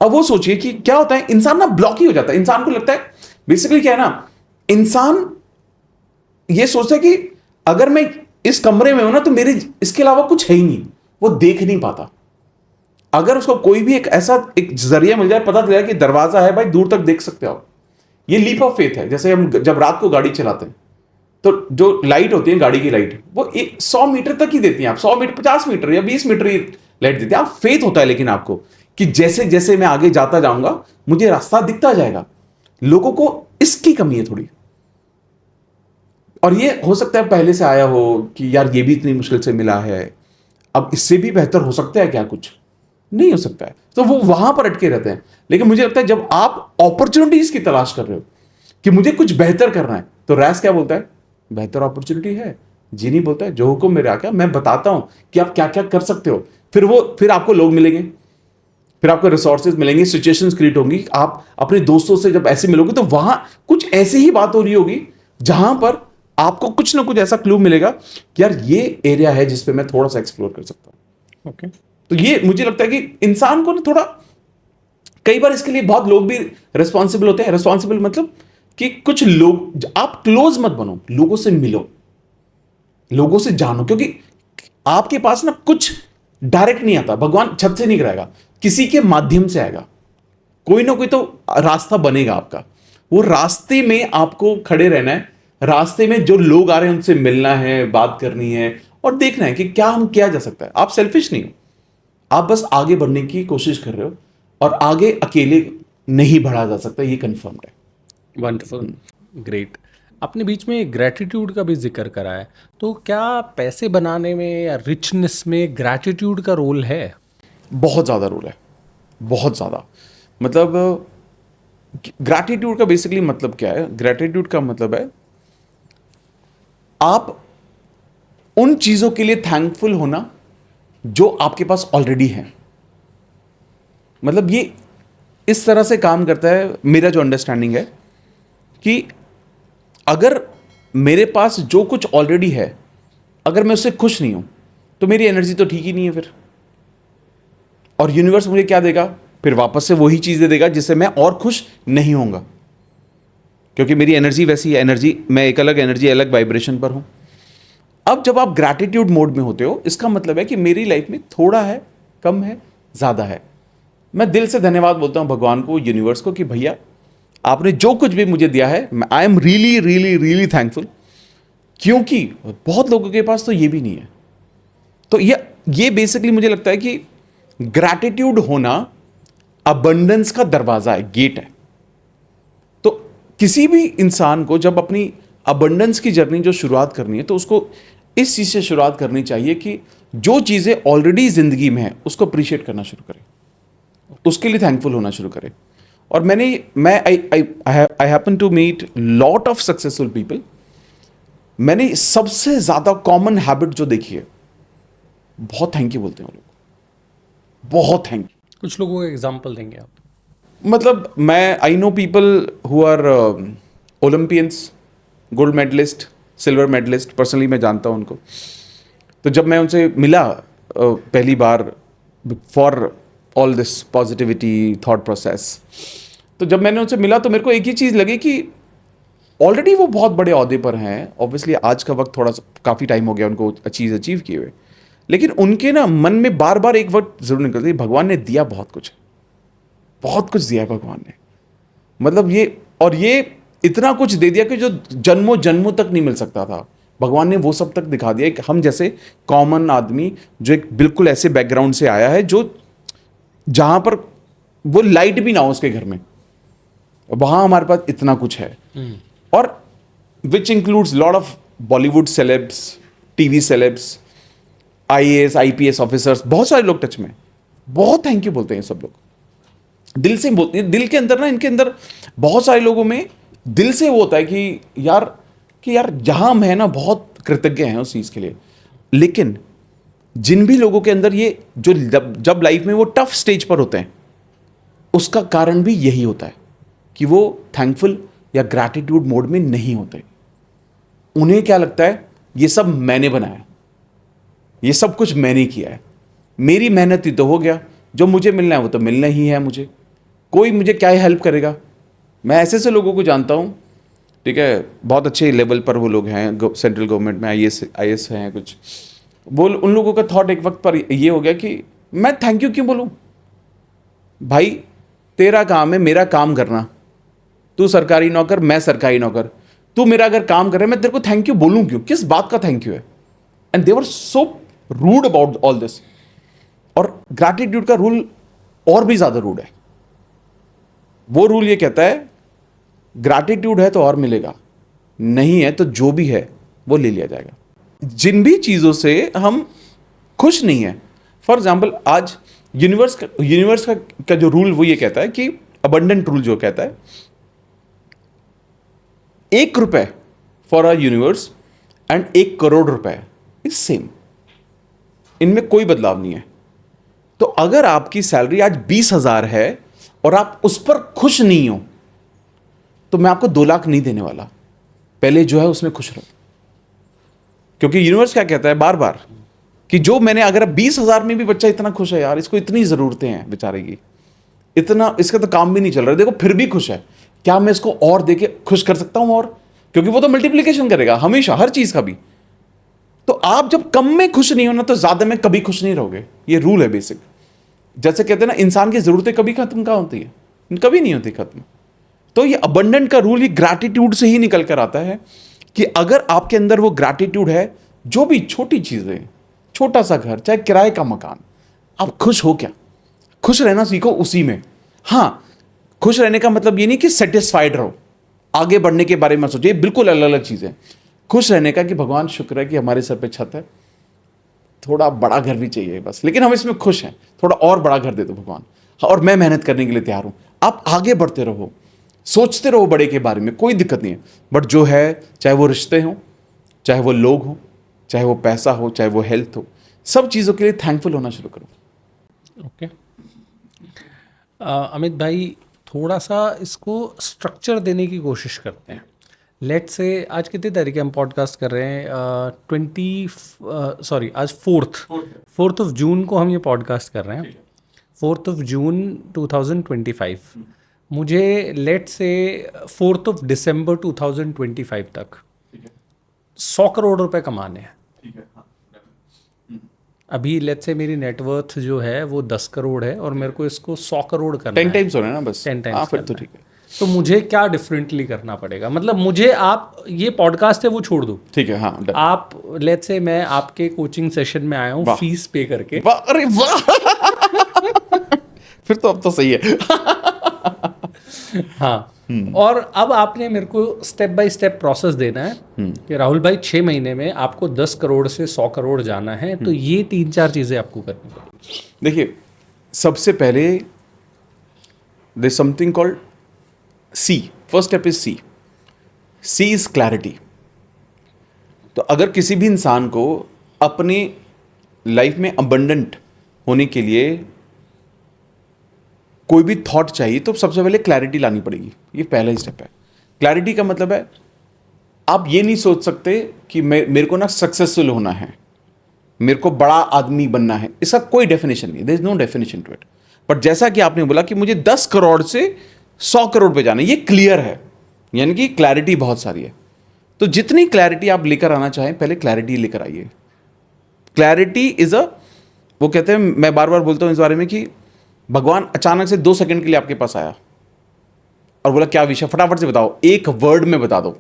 अब वो सोचिए कि क्या होता है, इंसान ना ब्लॉक ही हो जाता है। इंसान को लगता है बेसिकली क्या है ना, इंसान ये सोचता है कि अगर मैं इस कमरे में हूं ना तो मेरे इसके अलावा कुछ है ही नहीं, वो देख नहीं पाता। अगर उसको कोई भी एक ऐसा एक जरिया मिल जाए, पता चल जाए कि दरवाजा है भाई, दूर तक देख सकते हो, ये लीप ऑफ फेथ है। जैसे हम जब रात को गाड़ी चलाते हैं तो जो लाइट होती है गाड़ी की लाइट, वो 100 मीटर तक ही देती है। आप 100 मीटर, 50 मीटर या 20 मीटर ही लाइट देती है। आप फेथ होता है लेकिन आपको कि जैसे जैसे मैं आगे जाता जाऊंगा मुझे रास्ता दिखता जाएगा। लोगों को इसकी कमी है थोड़ी, और ये हो सकता है पहले से आया हो कि यार ये भी इतनी मुश्किल से मिला है, अब इससे भी बेहतर हो सकता है क्या, कुछ नहीं हो सकता है, तो वो वहां पर अटके रहते हैं। लेकिन मुझे लगता है जब आप अपॉर्चुनिटीज की तलाश कर रहे हो कि मुझे कुछ बेहतर करना है, तो रैस क्या बोलता है, बेहतर अपॉर्चुनिटी है। जीनी बोलता है जो हुक्म मेरे आका, मैं बताता हूं कि आप क्या क्या कर सकते हो। फिर आपको लोग मिलेंगे, फिर आपको रिसोर्सेज मिलेंगे, सिचुएशंस क्रिएट होंगी। आप अपने दोस्तों से जब ऐसे मिलोगे तो वहां कुछ ऐसी ही बात हो रही होगी जहां पर आपको कुछ ना कुछ ऐसा क्लू मिलेगा कि यार ये एरिया है जिस पे मैं थोड़ा सा एक्सप्लोर कर सकता हूं। ओके। तो ये मुझे लगता है कि इंसान को ना थोड़ा, कई बार इसके लिए बहुत लोग भी रिस्पॉन्सिबल होते हैं। रिस्पॉन्सिबल मतलब कि कुछ लोग, आप क्लोज मत बनो, लोगों से मिलो, लोगों से जानो, क्योंकि आपके पास ना कुछ डायरेक्ट नहीं आता। भगवान छत से नहीं गिराएगा, किसी के माध्यम से आएगा। कोई ना कोई तो रास्ता बनेगा आपका, वो रास्ते में आपको खड़े रहना है। रास्ते में जो लोग आ रहे हैं उनसे मिलना है, बात करनी है, और देखना है कि क्या हम किया जा सकता है। आप सेल्फिश नहीं हो, आप बस आगे बढ़ने की कोशिश कर रहे हो, और आगे अकेले नहीं बढ़ा जा सकता, ये कंफर्म्ड है। Wonderful, great. आपने बीच में ग्रैटिट्यूड का भी जिक्र करा है, तो क्या पैसे बनाने में या रिचनेस में ग्रैटिट्यूड का रोल है? बहुत ज़्यादा रोल है, बहुत ज़्यादा। मतलब ग्रैटिट्यूड का बेसिकली मतलब क्या है? ग्रैटिट्यूड का मतलब है आप उन चीज़ों के लिए थैंकफुल होना जो आपके पास ऑलरेडी है। मतलब ये इस तरह से काम करता है, मेरा जो अंडरस्टैंडिंग है कि अगर मेरे पास जो कुछ ऑलरेडी है, अगर मैं उससे खुश नहीं हूं तो मेरी एनर्जी तो ठीक ही नहीं है फिर। और यूनिवर्स मुझे क्या देगा? फिर वापस से वही चीज़ें देगा जिससे मैं और खुश नहीं होऊंगा, क्योंकि मेरी एनर्जी वैसी है। एनर्जी, मैं एक अलग एनर्जी, अलग वाइब्रेशन पर हूं। अब जब आप ग्रैटिट्यूड मोड में होते हो, इसका मतलब है कि मेरी लाइफ में थोड़ा है, कम है, ज़्यादा है, मैं दिल से धन्यवाद बोलता हूं भगवान को, यूनिवर्स को, कि भैया आपने जो कुछ भी मुझे दिया है, I am really really really thankful. क्योंकि बहुत लोगों के पास तो ये भी नहीं है। तो ये बेसिकली मुझे लगता है कि ग्रैटिट्यूड होना अबंडेंस का दरवाजा है, गेट है। तो किसी भी इंसान को जब अपनी अबंडेंस की जर्नी जो शुरुआत करनी है, तो उसको इस चीज से शुरुआत करनी चाहिए कि जो चीजें ऑलरेडी जिंदगी में है उसको अप्रिशिएट करना शुरू करें, उसके लिए थैंकफुल होना शुरू करें। और I happen to meet lot of successful people. मैंने सबसे ज्यादा कॉमन हैबिट जो देखी है, बहुत थैंक यू बोलते हैं वो लोग, बहुत थैंक यू। कुछ लोगों का एग्जांपल देंगे आप? मतलब I know people who are Olympians, gold medallist, silver medallist, personally मैं जानता हूं उनको। तो जब मैं उनसे मिला पहली बार for all this positivity thought process, तो जब मैंने उनसे मिला तो मेरे को एक ही चीज़ लगी कि ऑलरेडी वो बहुत बड़े ओहदे पर हैं। ऑब्वियसली आज का वक्त थोड़ा सा, काफ़ी टाइम हो गया उनको चीज़ अचीव किए हुए, लेकिन उनके ना मन में बार बार एक वक्त जरूर निकलती है, भगवान ने दिया बहुत कुछ, बहुत कुछ दिया है भगवान ने। मतलब ये इतना कुछ दे दिया कि जो जन्मों जन्मों तक नहीं मिल सकता था, भगवान ने वो सब तक दिखा दिया कि हम जैसे कॉमन आदमी जो एक बिल्कुल ऐसे बैकग्राउंड से आया है, जो जहां पर वो लाइट भी ना हो उसके घर में, वहां हमारे पास इतना कुछ है। और which includes lot of Bollywood celebs, TV celebs, IAS IPS officers, बहुत सारे लोग टच में, बहुत थैंक यू बोलते हैं सब लोग, दिल से बोलते हैं। दिल के अंदर ना, इनके अंदर बहुत सारे लोगों में दिल से वो होता है कि यार जहां हम हैं ना, बहुत कृतज्ञ हैं उस चीज़ के लिए। लेकिन जिन भी लोगों के अंदर ये जो जब लाइफ में वो टफ स्टेज पर होते हैं, उसका कारण भी यही होता है कि वो थैंकफुल या ग्रैटिट्यूड मोड में नहीं होते। उन्हें क्या लगता है, ये सब मैंने बनाया, ये सब कुछ मैंने किया है, मेरी मेहनत ही तो हो गया, जो मुझे मिलना है वो तो मिलना ही है, मुझे कोई मुझे क्या हेल्प करेगा। मैं ऐसे ऐसे लोगों को जानता हूँ, ठीक है, बहुत अच्छे लेवल पर वो लोग हैं, सेंट्रल गवर्नमेंट में IAS हैं कुछ, वो उन लोगों का थॉट एक वक्त पर ये हो गया कि मैं थैंक यू क्यों बोलूँ भाई, तेरा काम है मेरा काम करना, तू सरकारी नौकर मैं सरकारी नौकर, तू मेरा अगर काम कर रहा है मैं तेरे को थैंक यू बोलूँ क्यों, किस बात का थैंक यू है। And they were so rude about all this. और ग्रैटिट्यूड का रूल और भी ज्यादा रूड है। वो रूल ये कहता है, ग्रैटिट्यूड है तो और मिलेगा, नहीं है तो जो भी है वो ले लिया जाएगा। जिन भी चीजों से हम खुश नहीं है, फॉर एग्जाम्पल आज यूनिवर्स का जो रूल वो ये कहता है कि अबंडेंट रूल जो कहता है, 1 रुपए for a universe and 1 crore रुपए इज सेम, इनमें कोई बदलाव नहीं है। तो अगर आपकी सैलरी आज 20,000 है और आप उस पर खुश नहीं हो, तो मैं आपको 2 लाख नहीं देने वाला, पहले जो है उसमें खुश रहो। क्योंकि यूनिवर्स क्या कहता है बार बार कि जो मैंने, अगर 20,000 में भी बच्चा इतना खुश है, यार इसको इतनी जरूरतें हैं बेचारे की, इतना इसका तो काम भी नहीं चल रहा, देखो फिर भी खुश है, क्या मैं इसको और देके खुश कर सकता हूं? और क्योंकि वो तो मल्टीप्लीकेशन करेगा हमेशा, हर चीज का भी। तो आप जब कम में खुश नहीं होना तो ज्यादा में कभी खुश नहीं रहोगे। ये रूल है बेसिक। जैसे कहते हैं ना, इंसान की जरूरतें कभी खत्म कहाँ होती है, कभी नहीं होती खत्म। तो ये अबंडेंट का रूल, ये ग्रैटिट्यूड से ही निकल कर आता है कि अगर आपके अंदर वो ग्रैटिट्यूड है, जो भी छोटी चीजें, छोटा सा घर, चाहे किराए का मकान, आप खुश हो क्या? खुश रहना सीखो उसी में। हाँ, खुश रहने का मतलब ये नहीं कि सेटिस्फाइड रहो, आगे बढ़ने के बारे में सोचो, ये बिल्कुल अलग अलग चीजें। खुश रहने का कि भगवान शुक्र है कि हमारे सर पे छत है, थोड़ा बड़ा घर भी चाहिए बस, लेकिन हम इसमें खुश हैं, थोड़ा और बड़ा घर दे दो भगवान, और मैं मेहनत करने के लिए तैयार हूं। आप आगे बढ़ते रहो, सोचते रहो बड़े के बारे में, कोई दिक्कत नहीं है। बट जो है, चाहे वो रिश्ते हों, चाहे वो लोग हों, चाहे वो पैसा हो, चाहे वो हेल्थ हो, सब चीज़ों के लिए थैंकफुल होना शुरू करो। ओके अमित भाई, थोड़ा सा इसको स्ट्रक्चर देने की कोशिश करते हैं। लेट से आज कितनी तारीख है, हम पॉडकास्ट कर रहे हैं आज 4th ऑफ जून को हम ये पॉडकास्ट कर रहे हैं, 4th ऑफ जून 2025। मुझे लेट से 4th ऑफ दिसंबर 2025 तक 100 करोड़ रुपए कमाने हैं। अभी लेट से मेरी नेटवर्थ जो है वो 10 करोड़ है और मेरे को इसको 100 करोड़ करना 10 है। टाइम्स हो रहा है ना, बस 10 टाइम्स फिर तो ठीक है। तो मुझे क्या डिफरेंटली करना पड़ेगा? मतलब मुझे, आप ये पॉडकास्ट है वो छोड़ दो, ठीक है, हाँ done। आप लेट्स से मैं आपके कोचिंग सेशन में आया हूँ फीस पे करके, वाह, अरे वाह फिर तो अब तो सही है। हाँ, और अब आपने मेरे को स्टेप बाय स्टेप प्रोसेस देना है कि राहुल भाई 6 महीने में आपको 10 करोड़ से 100 करोड़ जाना है, तो ये 3-4 चीजें आपको करनी पड़ेगी। देखिए, सबसे पहले there is something called C. First step is C. C is clarity. तो अगर किसी भी इंसान को अपनी लाइफ में अबंडेंट होने के लिए कोई भी थॉट चाहिए, तो सबसे पहले क्लैरिटी लानी पड़ेगी। ये पहला ही स्टेप है। क्लैरिटी का मतलब है, आप ये नहीं सोच सकते कि मेरे को ना सक्सेसफुल होना है, मेरे को बड़ा आदमी बनना है। इसका कोई डेफिनेशन नहीं, there is no definition to it. But जैसा कि आपने बोला कि मुझे 10 करोड़ से 100 करोड़ पे जाना है, ये क्लियर है, यानी कि क्लैरिटी बहुत सारी है। तो जितनी क्लैरिटी आप लेकर आना चाहें, पहले क्लैरिटी लेकर आइए। क्लैरिटी इज वो कहते हैं, मैं बार बार बोलता हूं इस बारे में कि भगवान अचानक से 2 सेकंड के लिए आपके पास आया और बोला क्या विषय, फटाफट से बताओ, एक वर्ड में बता दो,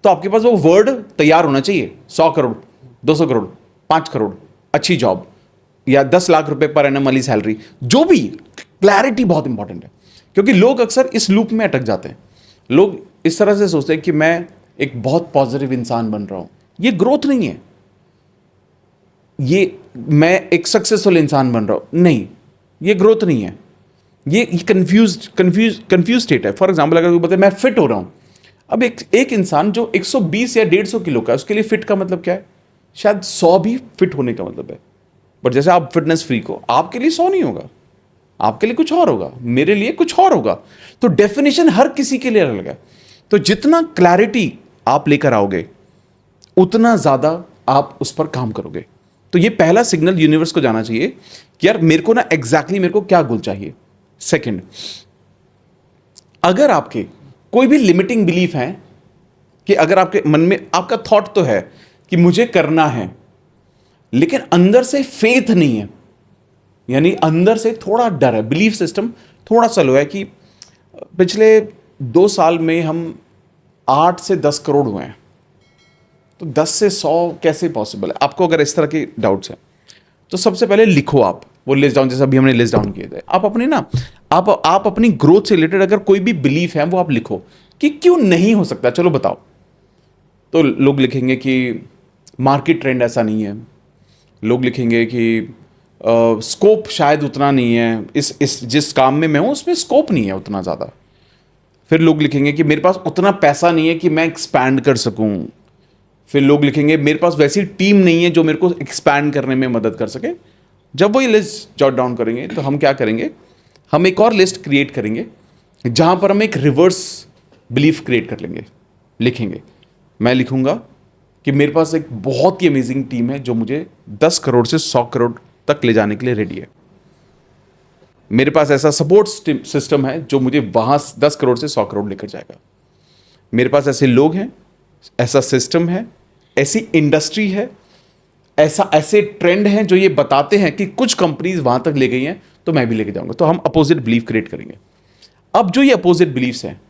तो आपके पास वो वर्ड तैयार होना चाहिए, 100 करोड़, 200 करोड़, 5 करोड़, अच्छी जॉब, या 10 लाख रुपए पर एनम वाली सैलरी, जो भी। क्लैरिटी बहुत इंपॉर्टेंट है, क्योंकि लोग अक्सर इस लूप में अटक जाते हैं। लोग इस तरह से सोचते हैं कि मैं एक बहुत पॉजिटिव इंसान बन रहा हूं। ये ग्रोथ नहीं है। ये मैं एक सक्सेसफुल इंसान बन रहा हूं, नहीं, ये ग्रोथ नहीं है। ये कंफ्यूज स्टेट है। फॉर एग्जाम्पल, अगर कोई बताए मैं फिट हो रहा हूं, अब एक इंसान जो 120 या 150 किलो का है, उसके लिए फिट का मतलब क्या है? शायद 100 भी फिट होने का मतलब है। बट जैसे आप फिटनेस फ्रीक हो, आपके लिए 100 नहीं होगा, आपके लिए कुछ और होगा, मेरे लिए कुछ और होगा। तो डेफिनेशन हर किसी के लिए अलग है। तो जितना क्लैरिटी आप लेकर आओगे, उतना ज्यादा आप उस पर काम करोगे। तो ये पहला सिग्नल यूनिवर्स को जाना चाहिए कि यार मेरे को ना एग्जैक्टली मेरे को क्या गोल चाहिए। सेकंड, अगर आपके कोई भी लिमिटिंग बिलीफ है, कि अगर आपके मन में आपका थॉट तो है कि मुझे करना है, लेकिन अंदर से फेथ नहीं है, यानी अंदर से थोड़ा डर है, बिलीफ सिस्टम थोड़ा सा लो है कि पिछले 2 साल में हम 8 से 10 करोड़ हुए हैं, तो 10 से 100 कैसे पॉसिबल है? आपको अगर इस तरह के डाउट्स हैं, तो सबसे पहले लिखो आप वो लिस्ट डाउन, जैसे अभी हमने लिस्ट डाउन किए थे। आप अपने ना आप अपनी ग्रोथ से रिलेटेड अगर कोई भी बिलीफ है, वो आप लिखो कि क्यों नहीं हो सकता, चलो बताओ। तो लोग लिखेंगे कि मार्केट ट्रेंड ऐसा नहीं है, लोग लिखेंगे कि स्कोप शायद उतना नहीं है, इस जिस काम में मैं हूं उसमें स्कोप नहीं है उतना ज़्यादा। फिर लोग लिखेंगे कि मेरे पास उतना पैसा नहीं है कि मैं एक्सपैंड कर सकूं। फिर लोग लिखेंगे मेरे पास वैसी टीम नहीं है जो मेरे को एक्सपैंड करने में मदद कर सके। जब वो ये लिस्ट जॉट डाउन करेंगे, तो हम क्या करेंगे, हम एक और लिस्ट क्रिएट करेंगे जहां पर हम एक रिवर्स बिलीफ क्रिएट कर लेंगे। लिखेंगे, मैं लिखूंगा कि मेरे पास एक बहुत ही अमेजिंग टीम है जो मुझे 10 करोड़ से 100 करोड़ तक ले जाने के लिए रेडी है। मेरे पास ऐसा सपोर्ट सिस्टम है जो मुझे वहां 10 करोड़ से 100 करोड़ लेकर जाएगा। मेरे पास ऐसे लोग हैं, ऐसा सिस्टम है, ऐसी इंडस्ट्री है, ऐसे ट्रेंड हैं जो ये बताते हैं कि कुछ कंपनीज वहां तक ले गई हैं, तो मैं भी लेके जाऊंगा। तो हम अपोजिट बिलीफ क्रिएट करेंगे। अब जो ये अपोजिट बिलीफ्स हैं,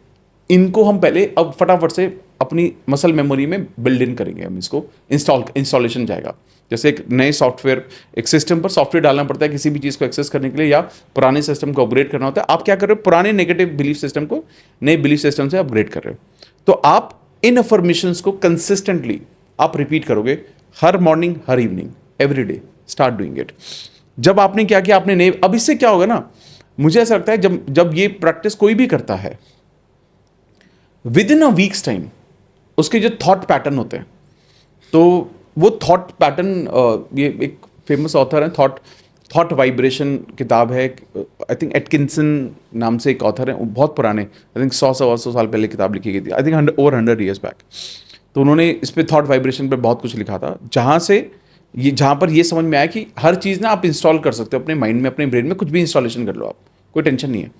इनको हम पहले अब फटाफट से अपनी मसल मेमोरी में बिल्ड इन करेंगे। हम इसको इंस्टॉलेशन जाएगा। जैसे एक नए सॉफ्टवेयर, एक सिस्टम पर सॉफ्टवेयर डालना पड़ता है किसी भी चीज़ को एक्सेस करने के लिए, या पुराने सिस्टम को अपग्रेड करना होता है। आप क्या कर रहे हो, पुराने नेगेटिव बिलीफ सिस्टम को नए बिलीफ सिस्टम से अपग्रेड कर रहे हो। तो आप इन अफर्मेशंस को कंसिस्टेंटली आप रिपीट करोगे, हर मॉर्निंग, हर evening, every day, start doing it. जब आपने क्या किया, आपने नए, अब इससे क्या होगा ना, मुझे ऐसा लगता है जब ये प्रैक्टिस कोई भी करता है, with in a weeks time उसके जो थॉट पैटर्न होते हैं, तो वो थॉट पैटर्न, ये एक फेमस ऑथर है, थॉट वाइब्रेशन किताब है, आई थिंक एटकिंसन नाम से एक ऑथर है, बहुत पुराने, आई थिंक 100 साल पहले किताब लिखी गई थी, I think over 100 years back. तो उन्होंने इस पे थॉट वाइब्रेशन पे बहुत कुछ लिखा था, जहाँ पर ये समझ में आया कि हर चीज़ ना आप इंस्टॉल कर सकते हो अपने माइंड में, अपने ब्रेन में, कुछ भी इंस्टॉलेशन कर लो आप, कोई टेंशन नहीं है।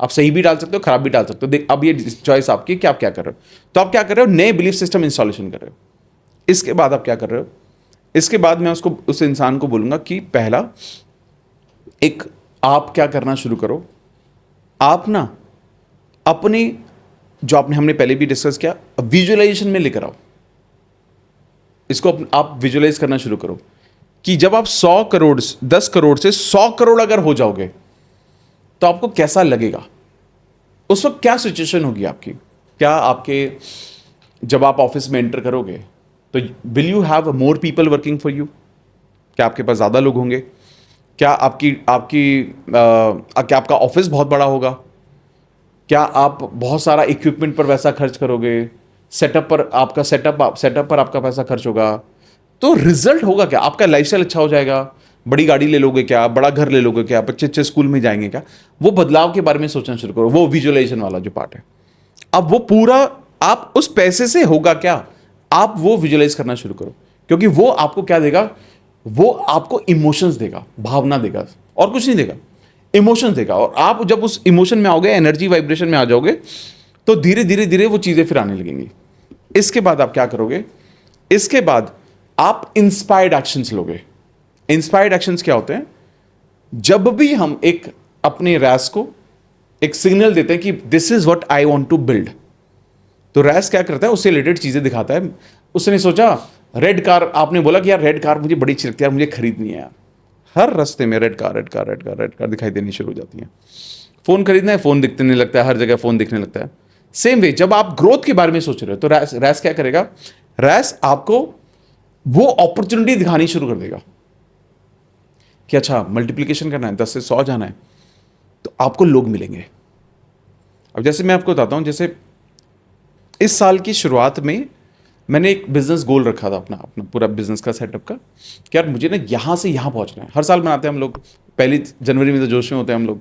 आप सही भी डाल सकते हो, खराब भी डाल सकते हो। देख, अब ये चॉइस आपकी कि आप क्या कर रहे हो। तो आप क्या कर रहे हो, नए बिलीफ सिस्टम इंस्टॉलेशन कर रहे हो। इसके बाद आप क्या कर रहे हो, इसके बाद मैं उस इंसान को बोलूंगा कि पहला, एक आप क्या करना शुरू करो, आप ना अपने जो हमने पहले भी डिस्कस किया, विजुअलाइजेशन में लेकर आओ इसको। आप विजुअलाइज करना शुरू करो कि जब आप 100 करोड़, 10 करोड़ से 100 करोड़ अगर हो जाओगे, तो आपको कैसा लगेगा, उस वक्त क्या सिचुएशन होगी आपकी। क्या आपके, जब आप ऑफिस में एंटर करोगे, तो will you have more people working for you? क्या आपके पास ज़्यादा लोग होंगे? क्या क्या आपका ऑफिस बहुत बड़ा होगा? क्या आप बहुत सारा इक्विपमेंट पर वैसा खर्च करोगे? सेटअप पर आपका पैसा खर्च होगा? तो रिजल्ट होगा क्या? आपका लाइफस्टाइल अच्छा हो जाएगा? बड़ी गाड़ी ले लोगे क्या? बड़ा घर ले लोगे क्या? बच्चे अच्छे स्कूल में जाएंगे क्या? वो बदलाव के बारे में सोचना शुरू करो। वो विजुअलाइजेशन वाला जो पार्ट है, अब वो पूरा आप उस पैसे से होगा क्या, आप वो विजुअलाइज करना शुरू करो। क्योंकि वो आपको क्या देगा, वो आपको इमोशंस देगा, भावना देगा, और कुछ नहीं देगा, इमोशंस देगा। और आप जब उस इमोशन में आओगे, एनर्जी वाइब्रेशन में आ जाओगे, तो धीरे धीरे धीरे वो चीजें फिर आने लगेंगी। इसके बाद आप क्या करोगे, इसके बाद आप इंस्पायर्ड एक्शंस लोगे। इंस्पायर्ड एक्शंस क्या होते हैं, जब भी हम एक अपने रैस को एक सिग्नल देते हैं कि this is what I want to build, तो रैस क्या करता है, उससे रिलेटेड चीज़ें दिखाता है। उसने सोचा रेड कार, आपने बोला कि यार रेड कार मुझे बड़ी अच्छी लगती है यार, मुझे खरीदनी है यार। हर रास्ते में red car red car red car red car दिखाई देनी शुरू हो जाती है। फ़ोन खरीदना है, फ़ोन दिखने लगता है, हर जगह फ़ोन दिखने लगता है। सेम वे जब आप ग्रोथ के बारे में सोच रहे हो तो रैस क्या करेगा, रैस आपको वो अपॉर्चुनिटी दिखानी शुरू कर देगा कि अच्छा मल्टीप्लिकेशन करना है, 10 से 100 जाना है, तो आपको लोग मिलेंगे। अब जैसे मैं आपको बताता हूं, जैसे इस साल की शुरुआत में मैंने एक बिजनेस गोल रखा था अपना अपना पूरा बिजनेस का सेटअप का, कि यार मुझे ना यहाँ से यहाँ पहुँचना है। हर साल बनाते हैं हम लोग, 1 जनवरी में तो जोश में होते हैं हम लोग।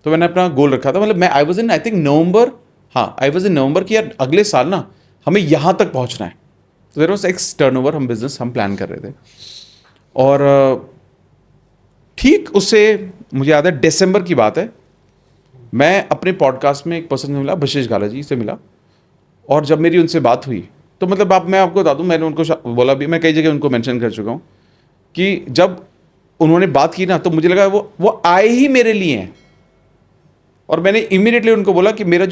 तो मैंने अपना गोल रखा था, मतलब मैं I was in I think November, हाँ आई वॉज इन नवंबर कि यार अगले साल ना हमें यहाँ तक पहुँचना है। तो देयर वॉज एक्स टर्नओवर, हम बिजनेस हम प्लान कर रहे थे। और ठीक उससे मुझे याद है दिसंबर की बात है, मैं अपने पॉडकास्ट में एक पर्सन से मिला, बशीष गाला जी से मिला। और जब मेरी उनसे बात हुई तो मतलब मैं आपको बता दूं, मैंने उनको बोला भी, मैं कई जगह उनको मेंशन कर चुका हूं कि जब उन्होंने बात की ना तो मुझे लगा वो आए ही मेरे लिए हैं। और मैंने इमीडिएटली उनको बोला कि मेरा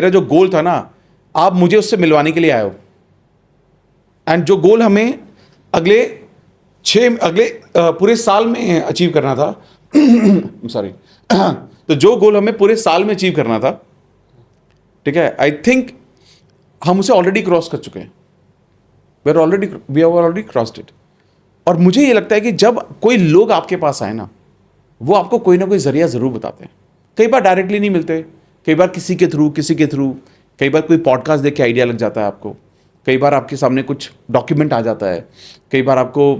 जो गोल था ना, आप मुझे उससे मिलवाने के लिए आए हो। एंड जो गोल हमें अगले पूरे साल में अचीव करना था सॉरी तो जो गोल हमें पूरे साल में अचीव करना था, ठीक है, आई थिंक हम उसे ऑलरेडी क्रॉस कर चुके हैं। We have already crossed it. और मुझे ये लगता है कि जब कोई लोग आपके पास आए ना, वो आपको कोई ना कोई जरिया जरूर बताते हैं। कई बार डायरेक्टली नहीं मिलते, कई बार किसी के थ्रू, कई बार कोई पॉडकास्ट देख के आइडिया लग जाता है आपको, कई बार आपके सामने कुछ डॉक्यूमेंट आ जाता है, कई बार आपको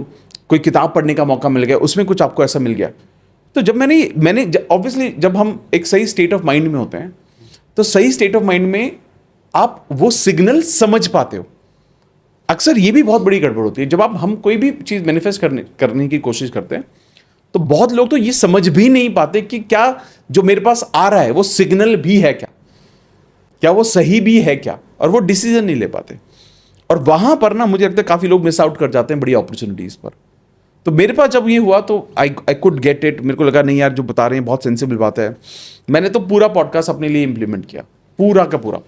कोई किताब पढ़ने का मौका मिल गया, उसमें कुछ आपको ऐसा मिल गया। तो जब मैंने ऑब्वियसली जब हम एक सही स्टेट ऑफ माइंड में होते हैं, तो सही स्टेट ऑफ माइंड में आप वो सिग्नल समझ पाते हो। अक्सर ये भी बहुत बड़ी गड़बड़ होती है, जब हम कोई भी चीज़ मैनिफेस्ट करने की कोशिश करते हैं, तो बहुत लोग तो ये समझ भी नहीं पाते कि क्या जो मेरे पास आ रहा है वो सिग्नल भी है क्या वो सही भी है क्या, और वो डिसीजन नहीं ले पाते। और वहां पर ना मुझे लगता है काफ़ी लोग मिस आउट कर जाते हैं बड़ी अपॉर्चुनिटीज़ पर। तो मेरे पास जब ये हुआ तो आई कुड गेट इट। मेरे को लगा नहीं यार, जो बता रहे हैं बहुत सेंसिबल बात है। मैंने तो पूरा पॉडकास्ट अपने लिए इंप्लीमेंट किया, पूरा का पूरा।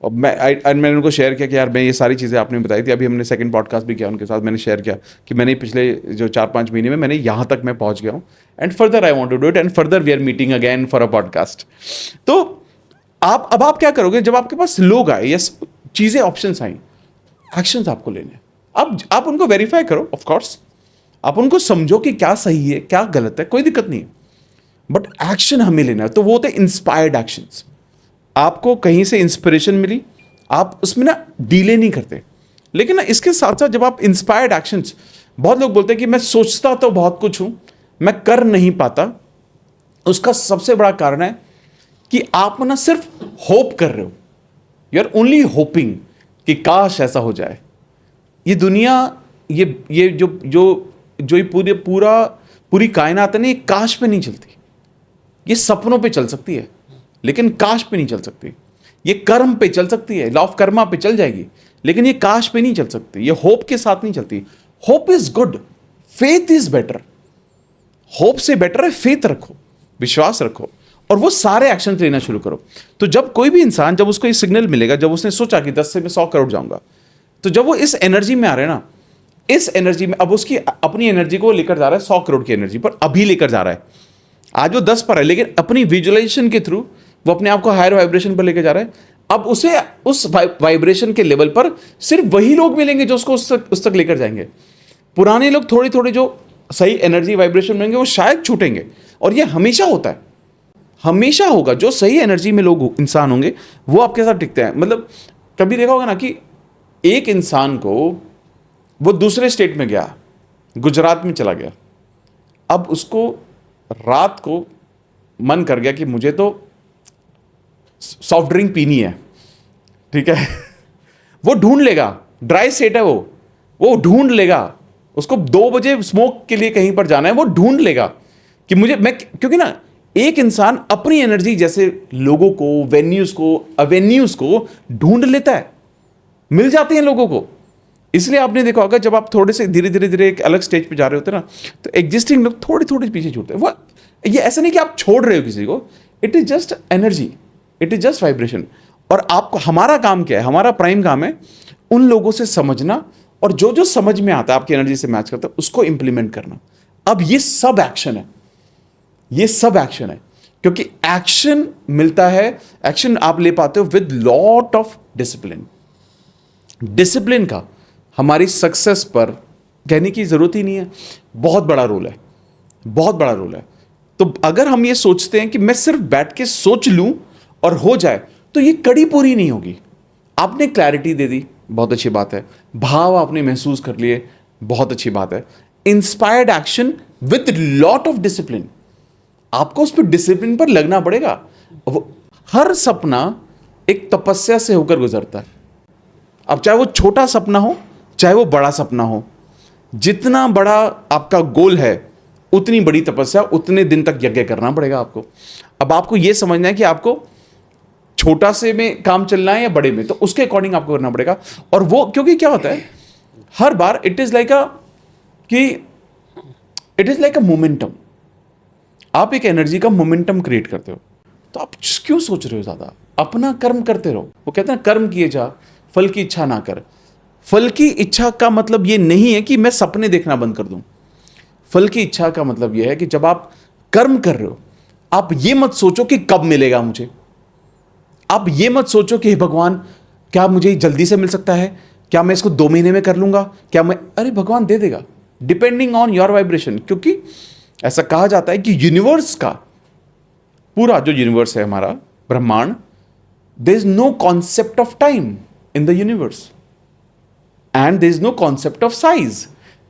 और मैंने उनको शेयर किया कि यार मैं ये सारी चीज़ें आपने बताई थी। अभी हमने सेकंड पॉडकास्ट भी किया उनके साथ, मैंने शेयर किया कि मैंने पिछले जो 4-5 महीने में मैंने यहाँ तक मैं पहुँच गया हूँ, and further I want to do it, and further we are meeting again for a podcast. तो आप क्या करोगे जब आपके पास लोग आए या चीज़ें ऑप्शंस आई, एक्शंस आपको लेने। अब आप उनको वेरीफाई करो, ऑफ कोर्स आप उनको समझो कि क्या सही है क्या गलत है, कोई दिक्कत नहीं है, बट एक्शन हमें लेना है। तो वो होते इंस्पायर्ड एक्शंस। आपको कहीं से इंस्पिरेशन मिली, आप उसमें ना डीले नहीं करते। लेकिन ना इसके साथ साथ जब आप इंस्पायर्ड एक्शंस, बहुत लोग बोलते हैं कि मैं सोचता तो बहुत कुछ हूं, मैं कर नहीं पाता। उसका सबसे बड़ा कारण है कि आप ना सिर्फ होप कर रहे हो, यू आर ओनली होपिंग कि काश ऐसा हो जाए। ये दुनिया, ये जो पूरी कायनात है ना, ये काश पे नहीं चलती। ये सपनों पे चल सकती है लेकिन काश पे नहीं चल सकती। ये कर्म पे चल सकती है, लॉ ऑफ कर्मा पे चल जाएगी, लेकिन ये काश पे नहीं चल सकती। ये होप के साथ नहीं चलती। Hope is good, faith is better. Hope से बेटर है फेथ रखो, विश्वास रखो, और वो सारे एक्शन लेना शुरू करो। तो जब कोई भी इंसान, जब उसको ये सिग्नल मिलेगा, जब उसने सोचा कि 10 से मैं 100 करोड़ जाऊंगा, तो जब वो इस एनर्जी में आ रहे हैं ना, इस एनर्जी में अब उसकी अपनी एनर्जी को लेकर जा रहा है 100 करोड़ की एनर्जी पर, अभी लेकर जा रहा है। आज वो 10 पर है, लेकिन अपनी विजुअलाइजेशन के थ्रू वो अपने आप को हायर वाइब्रेशन पर लेकर जा रहा है। अब उसे उस वाइब्रेशन के लेवल पर सिर्फ वही लोग मिलेंगे जो उसको उस तक लेकर जाएंगे। पुराने लोग थोड़ी थोड़ी जो सही एनर्जी वाइब्रेशन मिलेंगे वो शायद छूटेंगे, और ये हमेशा होता है, हमेशा होगा। जो सही एनर्जी में लोग इंसान होंगे वो आपके साथ टिकते हैं। मतलब कभी देखा होगा ना कि एक इंसान को, वो दूसरे स्टेट में गया, गुजरात में चला गया, अब उसको रात को मन कर गया कि मुझे तो सॉफ्ट ड्रिंक पीनी है, ठीक है वो ढूंढ लेगा, ड्राई स्टेट है वो ढूंढ लेगा। उसको 2 बजे स्मोक के लिए कहीं पर जाना है, वो ढूंढ लेगा कि क्योंकि ना एक इंसान अपनी एनर्जी जैसे लोगों को, अवेन्यूज को ढूंढ लेता है, मिल जाते हैं लोगों को। इसलिए आपने देखा होगा जब आप थोड़े से धीरे धीरे एक अलग स्टेज पे जा रहे होते हैं ना, तो एग्जिस्टिंग लोग थोड़े पीछे छूटते हैं। वो ये ऐसा नहीं कि आप छोड़ रहे हो किसी को, it is just energy, it is just vibration. और आपको, हमारा काम क्या है, हमारा प्राइम काम है उन लोगों से समझना और जो जो समझ में आता है आपकी एनर्जी से मैच करता है उसको इंप्लीमेंट करना। अब ये सब एक्शन है, ये सब एक्शन है, क्योंकि एक्शन मिलता है, एक्शन आप ले पाते हो with lot of discipline. Discipline का हमारी सक्सेस पर कहने की जरूरत ही नहीं है, बहुत बड़ा रोल है, बहुत बड़ा रोल है। तो अगर हम ये सोचते हैं कि मैं सिर्फ बैठ के सोच लूं और हो जाए, तो ये कड़ी पूरी नहीं होगी। आपने क्लैरिटी दे दी, बहुत अच्छी बात है, भाव आपने महसूस कर लिए, बहुत अच्छी बात है। Inspired action with lot of discipline, आपको उस पर डिसिप्लिन पर लगना पड़ेगा। हर सपना एक तपस्या से होकर गुजरता है। अब चाहे वो छोटा सपना हो चाहे वो बड़ा सपना हो, जितना बड़ा आपका गोल है उतनी बड़ी तपस्या, उतने दिन तक यज्ञ करना पड़ेगा आपको। अब आपको यह समझना है कि आपको छोटा से में काम चलना है या बड़े में, तो उसके अकॉर्डिंग आपको करना पड़ेगा। और वो क्योंकि क्या होता है, हर बार it is like a momentum. आप एक एनर्जी का मोमेंटम क्रिएट करते हो, तो आप क्यों सोच रहे हो ज्यादा, अपना कर्म करते रहो। वो कहते हैं कर्म किए जा, फल की इच्छा ना कर। फल की इच्छा का मतलब ये नहीं है कि मैं सपने देखना बंद कर दूं। फल की इच्छा का मतलब यह है कि जब आप कर्म कर रहे हो, आप ये मत सोचो कि कब मिलेगा मुझे। आप ये मत सोचो कि हे भगवान क्या मुझे जल्दी से मिल सकता है, क्या मैं इसको 2 महीने में कर लूंगा, क्या मैं, अरे भगवान दे देगा, डिपेंडिंग ऑन योर वाइब्रेशन। क्योंकि ऐसा कहा जाता है कि यूनिवर्स का पूरा जो यूनिवर्स है हमारा ब्रह्मांड, there is no concept of time in the universe and there is no concept of size.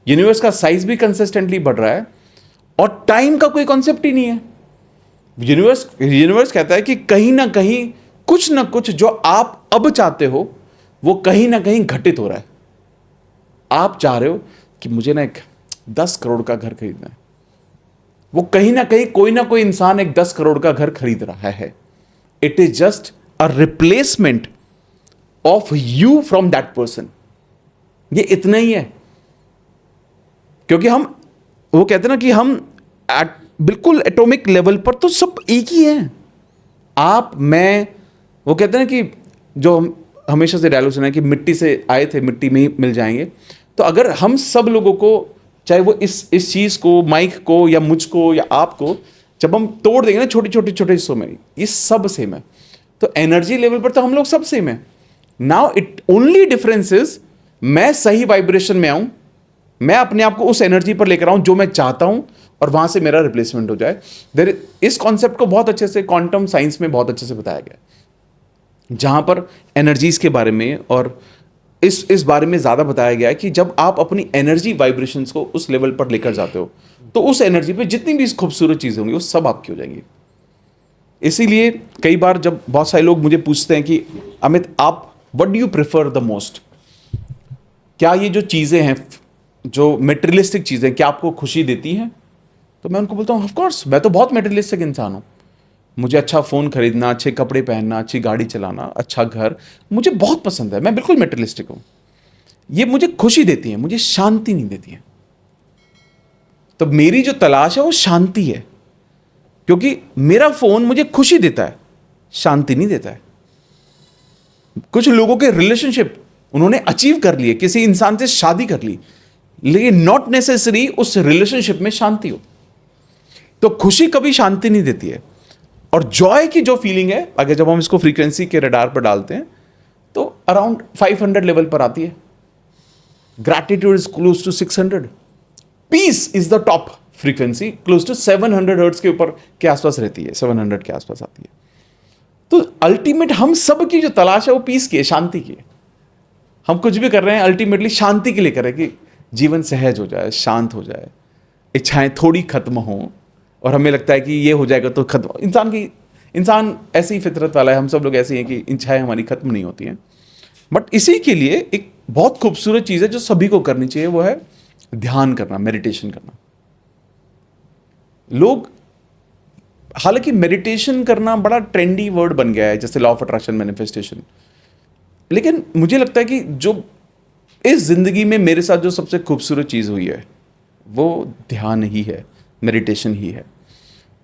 Universe का साइज भी कंसिस्टेंटली बढ़ रहा है और टाइम का कोई कॉन्सेप्ट ही नहीं है। यूनिवर्स कहता है कि कहीं ना कुछ जो आप अब चाहते हो वो कहीं ना कहीं घटित हो रहा है। आप चाह रहे हो कि मुझे ना एक 10 करोड़ का घर खरीदना है, वो कहीं ना कोई इंसान एक 10 करोड़ का घर खरीद रहा है। It is just a replacement of you from that person. ये इतना ही है, क्योंकि हम, वो कहते हैं ना कि हम बिल्कुल एटॉमिक लेवल पर तो सब एक ही हैं। आप, मैं, वो कहते हैं कि जो हमेशा से डायलॉग सुना है कि मिट्टी से आए थे मिट्टी में ही मिल जाएंगे। तो अगर हम सब लोगों को, चाहे वो इस चीज को, माइक को या मुझको या आपको, जब हम तोड़ देंगे ना छोटे हिस्सों में, ये सब सेम है। तो एनर्जी लेवल पर तो हम लोग सब सेम है। Now it only difference is मैं सही वाइब्रेशन में आऊं, मैं अपने आप को उस एनर्जी पर लेकर आऊं जो मैं चाहता हूं और वहां से मेरा रिप्लेसमेंट हो जाए। इस कॉन्सेप्ट को बहुत अच्छे से क्वांटम साइंस में बहुत अच्छे से बताया गया, जहां पर एनर्जीज के बारे में और इस बारे में ज्यादा बताया गया है कि जब आप अपनी एनर्जी वाइब्रेशंस को उस लेवल पर लेकर जाते हो, तो उस एनर्जी पे जितनी भी खूबसूरत चीजें होंगी वो सब आपकी हो जाएंगी। इसीलिए कई बार जब बहुत सारे लोग मुझे पूछते हैं कि अमित आप what do you prefer the most, क्या ये जो चीजें हैं, जो मेटेरियलिस्टिक चीजें, क्या आपको खुशी देती हैं? तो मैं उनको बोलता हूँ ऑफ कोर्स, मैं तो बहुत मेटेरियलिस्टिक इंसान हूँ। मुझे अच्छा फ़ोन खरीदना, अच्छे कपड़े पहनना, अच्छी गाड़ी चलाना, अच्छा घर, मुझे बहुत पसंद है। मैं बिल्कुल मेटेरियलिस्टिक हूँ। ये मुझे खुशी देती है, मुझे शांति नहीं देती है। तो मेरी जो तलाश है वो शांति है, क्योंकि मेरा फ़ोन मुझे खुशी देता है, शांति नहीं देता है। कुछ लोगों के रिलेशनशिप उन्होंने अचीव कर लिए, किसी इंसान से शादी कर ली, लेकिन नॉट नेसेसरी उस रिलेशनशिप में शांति हो। तो खुशी कभी शांति नहीं देती है। और जॉय की जो फीलिंग है, अगर जब हम इसको फ्रीक्वेंसी के रडार पर डालते हैं तो अराउंड 500 लेवल पर आती है। Gratitude is close to 600, peace is the top frequency, close to 700 hertz के ऊपर के आसपास रहती है, 700 के आसपास आती है। तो अल्टीमेट हम सब की जो तलाश है वो पीस की है, शांति की है। हम कुछ भी कर रहे हैं अल्टीमेटली शांति के लिए कर रहे हैं, कि जीवन सहज हो जाए, शांत हो जाए, इच्छाएं थोड़ी खत्म हो, और हमें लगता है कि ये हो जाएगा तो खत्म। इंसान ऐसी ही फितरत वाला है, हम सब लोग ऐसे हैं कि इच्छाएं हमारी खत्म नहीं होती हैं। बट इसी के लिए एक बहुत खूबसूरत चीज़ है जो सभी को करनी चाहिए, वो है ध्यान करना, मेडिटेशन करना। लोग, हालांकि मेडिटेशन करना बड़ा ट्रेंडी वर्ड बन गया है, जैसे लॉ ऑफ अट्रैक्शन, मैनिफेस्टेशन, लेकिन मुझे लगता है कि जो इस जिंदगी में मेरे साथ जो सबसे खूबसूरत चीज़ हुई है वो ध्यान ही है, मेडिटेशन ही है।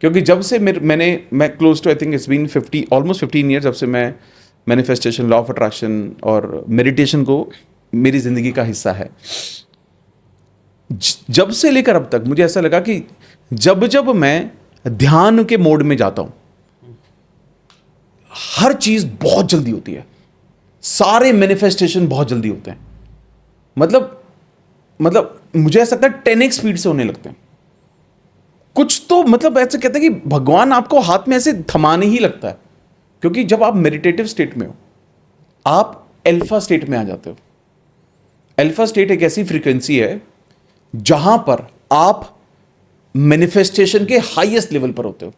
क्योंकि जब से मैं close to, I think it's been 50 almost 15 year, जब से मैं मैनिफेस्टेशन, लॉ ऑफ अट्रैक्शन और मेडिटेशन को मेरी ज़िंदगी का हिस्सा है। जब से लेकर अब तक मुझे ऐसा लगा कि जब जब मैं ध्यान के मोड में जाता हूं, हर चीज बहुत जल्दी होती है, सारे मैनिफेस्टेशन बहुत जल्दी होते हैं। मतलब मुझे ऐसा लगता है 10x स्पीड से होने लगते हैं कुछ। तो मतलब ऐसे कहते हैं कि भगवान आपको हाथ में ऐसे थमाने ही लगता है, क्योंकि जब आप मेडिटेटिव स्टेट में हो, आप अल्फा स्टेट में आ जाते हो। अल्फा स्टेट एक ऐसी फ्रीक्वेंसी है जहां पर आप मैनिफेस्टेशन के हाईएस्ट लेवल पर होते हो।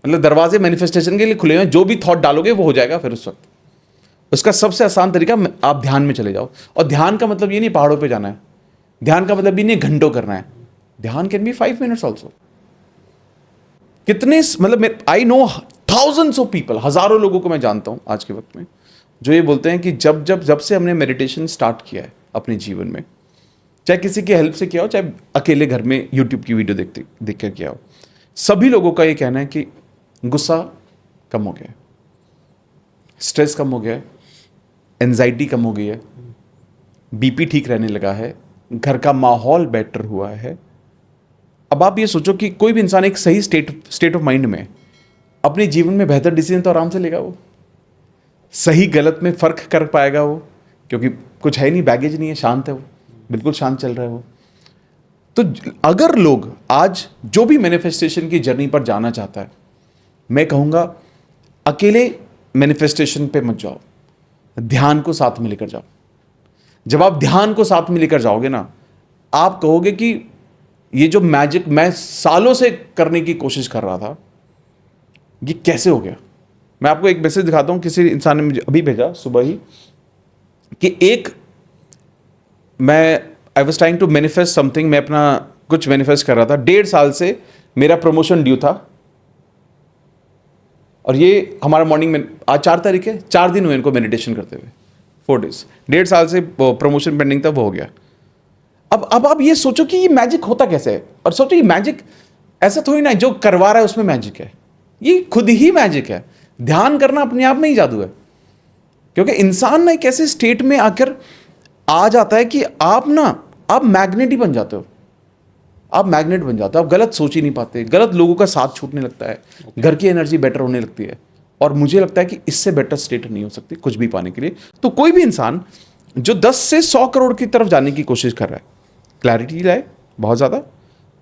मतलब दरवाजे मैनिफेस्टेशन के लिए खुले हैं, जो भी थॉट डालोगे वो हो जाएगा। फिर उस वक्त उसका सबसे आसान तरीका, आप ध्यान में चले जाओ। और ध्यान का मतलब ये नहीं पहाड़ों पे जाना है, ध्यान का मतलब ये नहीं घंटों करना है। ध्यान कैन बी 5 मिनट्स ऑल्सो। कितने मतलब I no thousands of people, हजारों लोगों को मैं जानता हूं आज के वक्त में, जो ये बोलते हैं कि जब से हमने मेडिटेशन स्टार्ट किया है अपने जीवन में, चाहे किसी की हेल्प से किया हो, चाहे अकेले घर में यूट्यूब की वीडियो देख कर किया हो, सभी लोगों का ये कहना है कि गुस्सा कम हो गया है, स्ट्रेस कम हो गया है, एंजाइटी कम हो गई है, बीपी ठीक रहने लगा है, घर का माहौल बेटर हुआ है। अब आप ये सोचो कि कोई भी इंसान एक सही स्टेट ऑफ माइंड में अपने जीवन में बेहतर डिसीजन तो आराम से लेगा। वो सही गलत में फर्क कर पाएगा वो, क्योंकि कुछ है नहीं, बैगेज नहीं है, शांत है वो, बिल्कुल शांत चल रहा है वो। तो अगर लोग आज जो भी मैनिफेस्टेशन की जर्नी पर जाना चाहता है, मैं कहूंगा अकेले मैनिफेस्टेशन पे मत जाओ, ध्यान को साथ में लेकर जाओ। जब आप ध्यान को साथ में लेकर जाओगे ना, आप कहोगे कि ये जो मैजिक मैं सालों से करने की कोशिश कर रहा था, ये कैसे हो गया। मैं आपको एक मैसेज दिखाता हूं, किसी इंसान ने मुझे अभी भेजा सुबह ही, कि I was trying to manifest something. मैं अपना कुछ मैनिफेस्ट कर रहा था, 1.5 साल से मेरा प्रमोशन ड्यू था, और ये हमारा मॉर्निंग में आज 4 तारीख है, 4 दिन हुए इनको मेडिटेशन करते हुए, 4 डेज। 1.5 साल से प्रमोशन पेंडिंग था, वो हो गया। अब आप ये सोचो कि ये मैजिक होता कैसे है, और सोचो ये मैजिक ऐसा थोड़ी ना जो करवा रहा है उसमें मैजिक है, ये खुद ही मैजिक है। ध्यान करना अपने आप में ही जादू है, क्योंकि इंसान ना एक ऐसे स्टेट में आकर आ जाता है कि आप मैग्नेट ही बन जाते हो। आप मैग्नेट बन जाते हो, आप गलत सोच ही नहीं पाते, गलत लोगों का साथ छूटने लगता है, घर की एनर्जी बेटर होने लगती है। और मुझे लगता है कि इससे बेटर स्टेट नहीं हो सकती कुछ भी पाने के लिए। तो कोई भी इंसान जो 10 से 100 करोड़ की तरफ जाने की कोशिश कर रहा है, क्लैरिटी लाए, बहुत ज़्यादा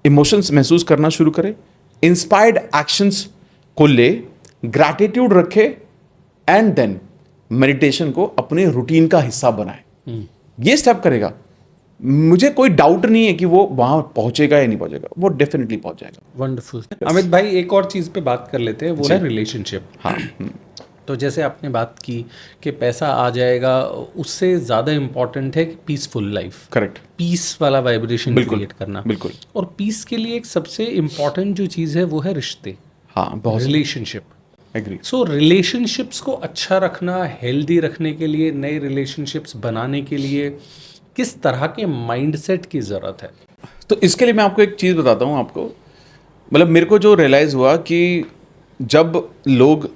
इमोशंस महसूस करना शुरू करे, इंस्पायर्ड एक्शंस को ले, ग्रैटिट्यूड रखे, एंड देन मेडिटेशन को अपने रूटीन का हिस्सा बनाए, ये स्टेप करेगा, मुझे कोई डाउट नहीं है कि वो वहां पहुंचेगा या नहीं पहुंचेगा, वो डेफिनेटली पहुंच जाएगा। वंडरफुल। अमित भाई, एक और चीज़ पे बात कर लेते हैं, वो है रिलेशनशिप। हाँ। तो जैसे आपने बात की कि पैसा आ जाएगा, उससे ज़्यादा इम्पॉर्टेंट है कि पीसफुल लाइफ, करेक्ट, पीस वाला वाइब्रेशन क्रिएट करना। बिल्कुल। और पीस के लिए एक सबसे इम्पॉर्टेंट जो चीज़ है वो है रिश्ते, हाँ, बहुत रिलेशनशिप। एग्री। सो रिलेशनशिप्स को अच्छा रखना, हेल्दी रखने के लिए, नए रिलेशनशिप्स बनाने के लिए किस तरह के माइंडसेट की ज़रूरत है? तो इसके लिए मैं आपको एक चीज़ बताता हूँ आपको। मतलब मेरे को जो रियलाइज़ हुआ कि जब लोग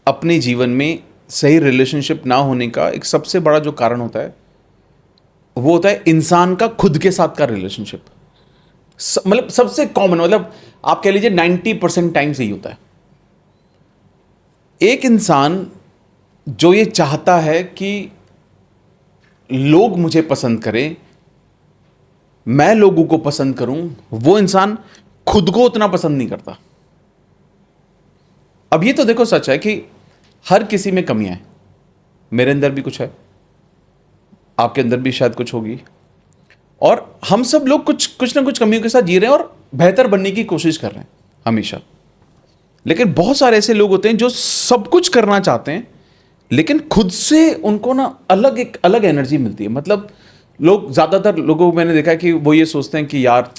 अपने जीवन में सही रिलेशनशिप ना होने का एक सबसे बड़ा जो कारण होता है, वो होता है इंसान का खुद के साथ का रिलेशनशिप। मतलब सबसे कॉमन, मतलब आप कह लीजिए 90% टाइम्स यही होता है। एक इंसान जो ये चाहता है कि लोग मुझे पसंद करें, मैं लोगों को पसंद करूं, वो इंसान खुद को उतना पसंद नहीं करता। अब ये तो देखो सच है कि हर किसी में कमियां हैं, मेरे अंदर भी कुछ है, आपके अंदर भी शायद कुछ होगी, और हम सब लोग कुछ ना कुछ कमियों के साथ जी रहे हैं और बेहतर बनने की कोशिश कर रहे हैं हमेशा। लेकिन बहुत सारे ऐसे लोग होते हैं जो सब कुछ करना चाहते हैं, लेकिन खुद से उनको ना एक अलग एनर्जी मिलती है। मतलब लोग, ज़्यादातर लोगों को मैंने देखा है कि वो ये सोचते हैं कि यार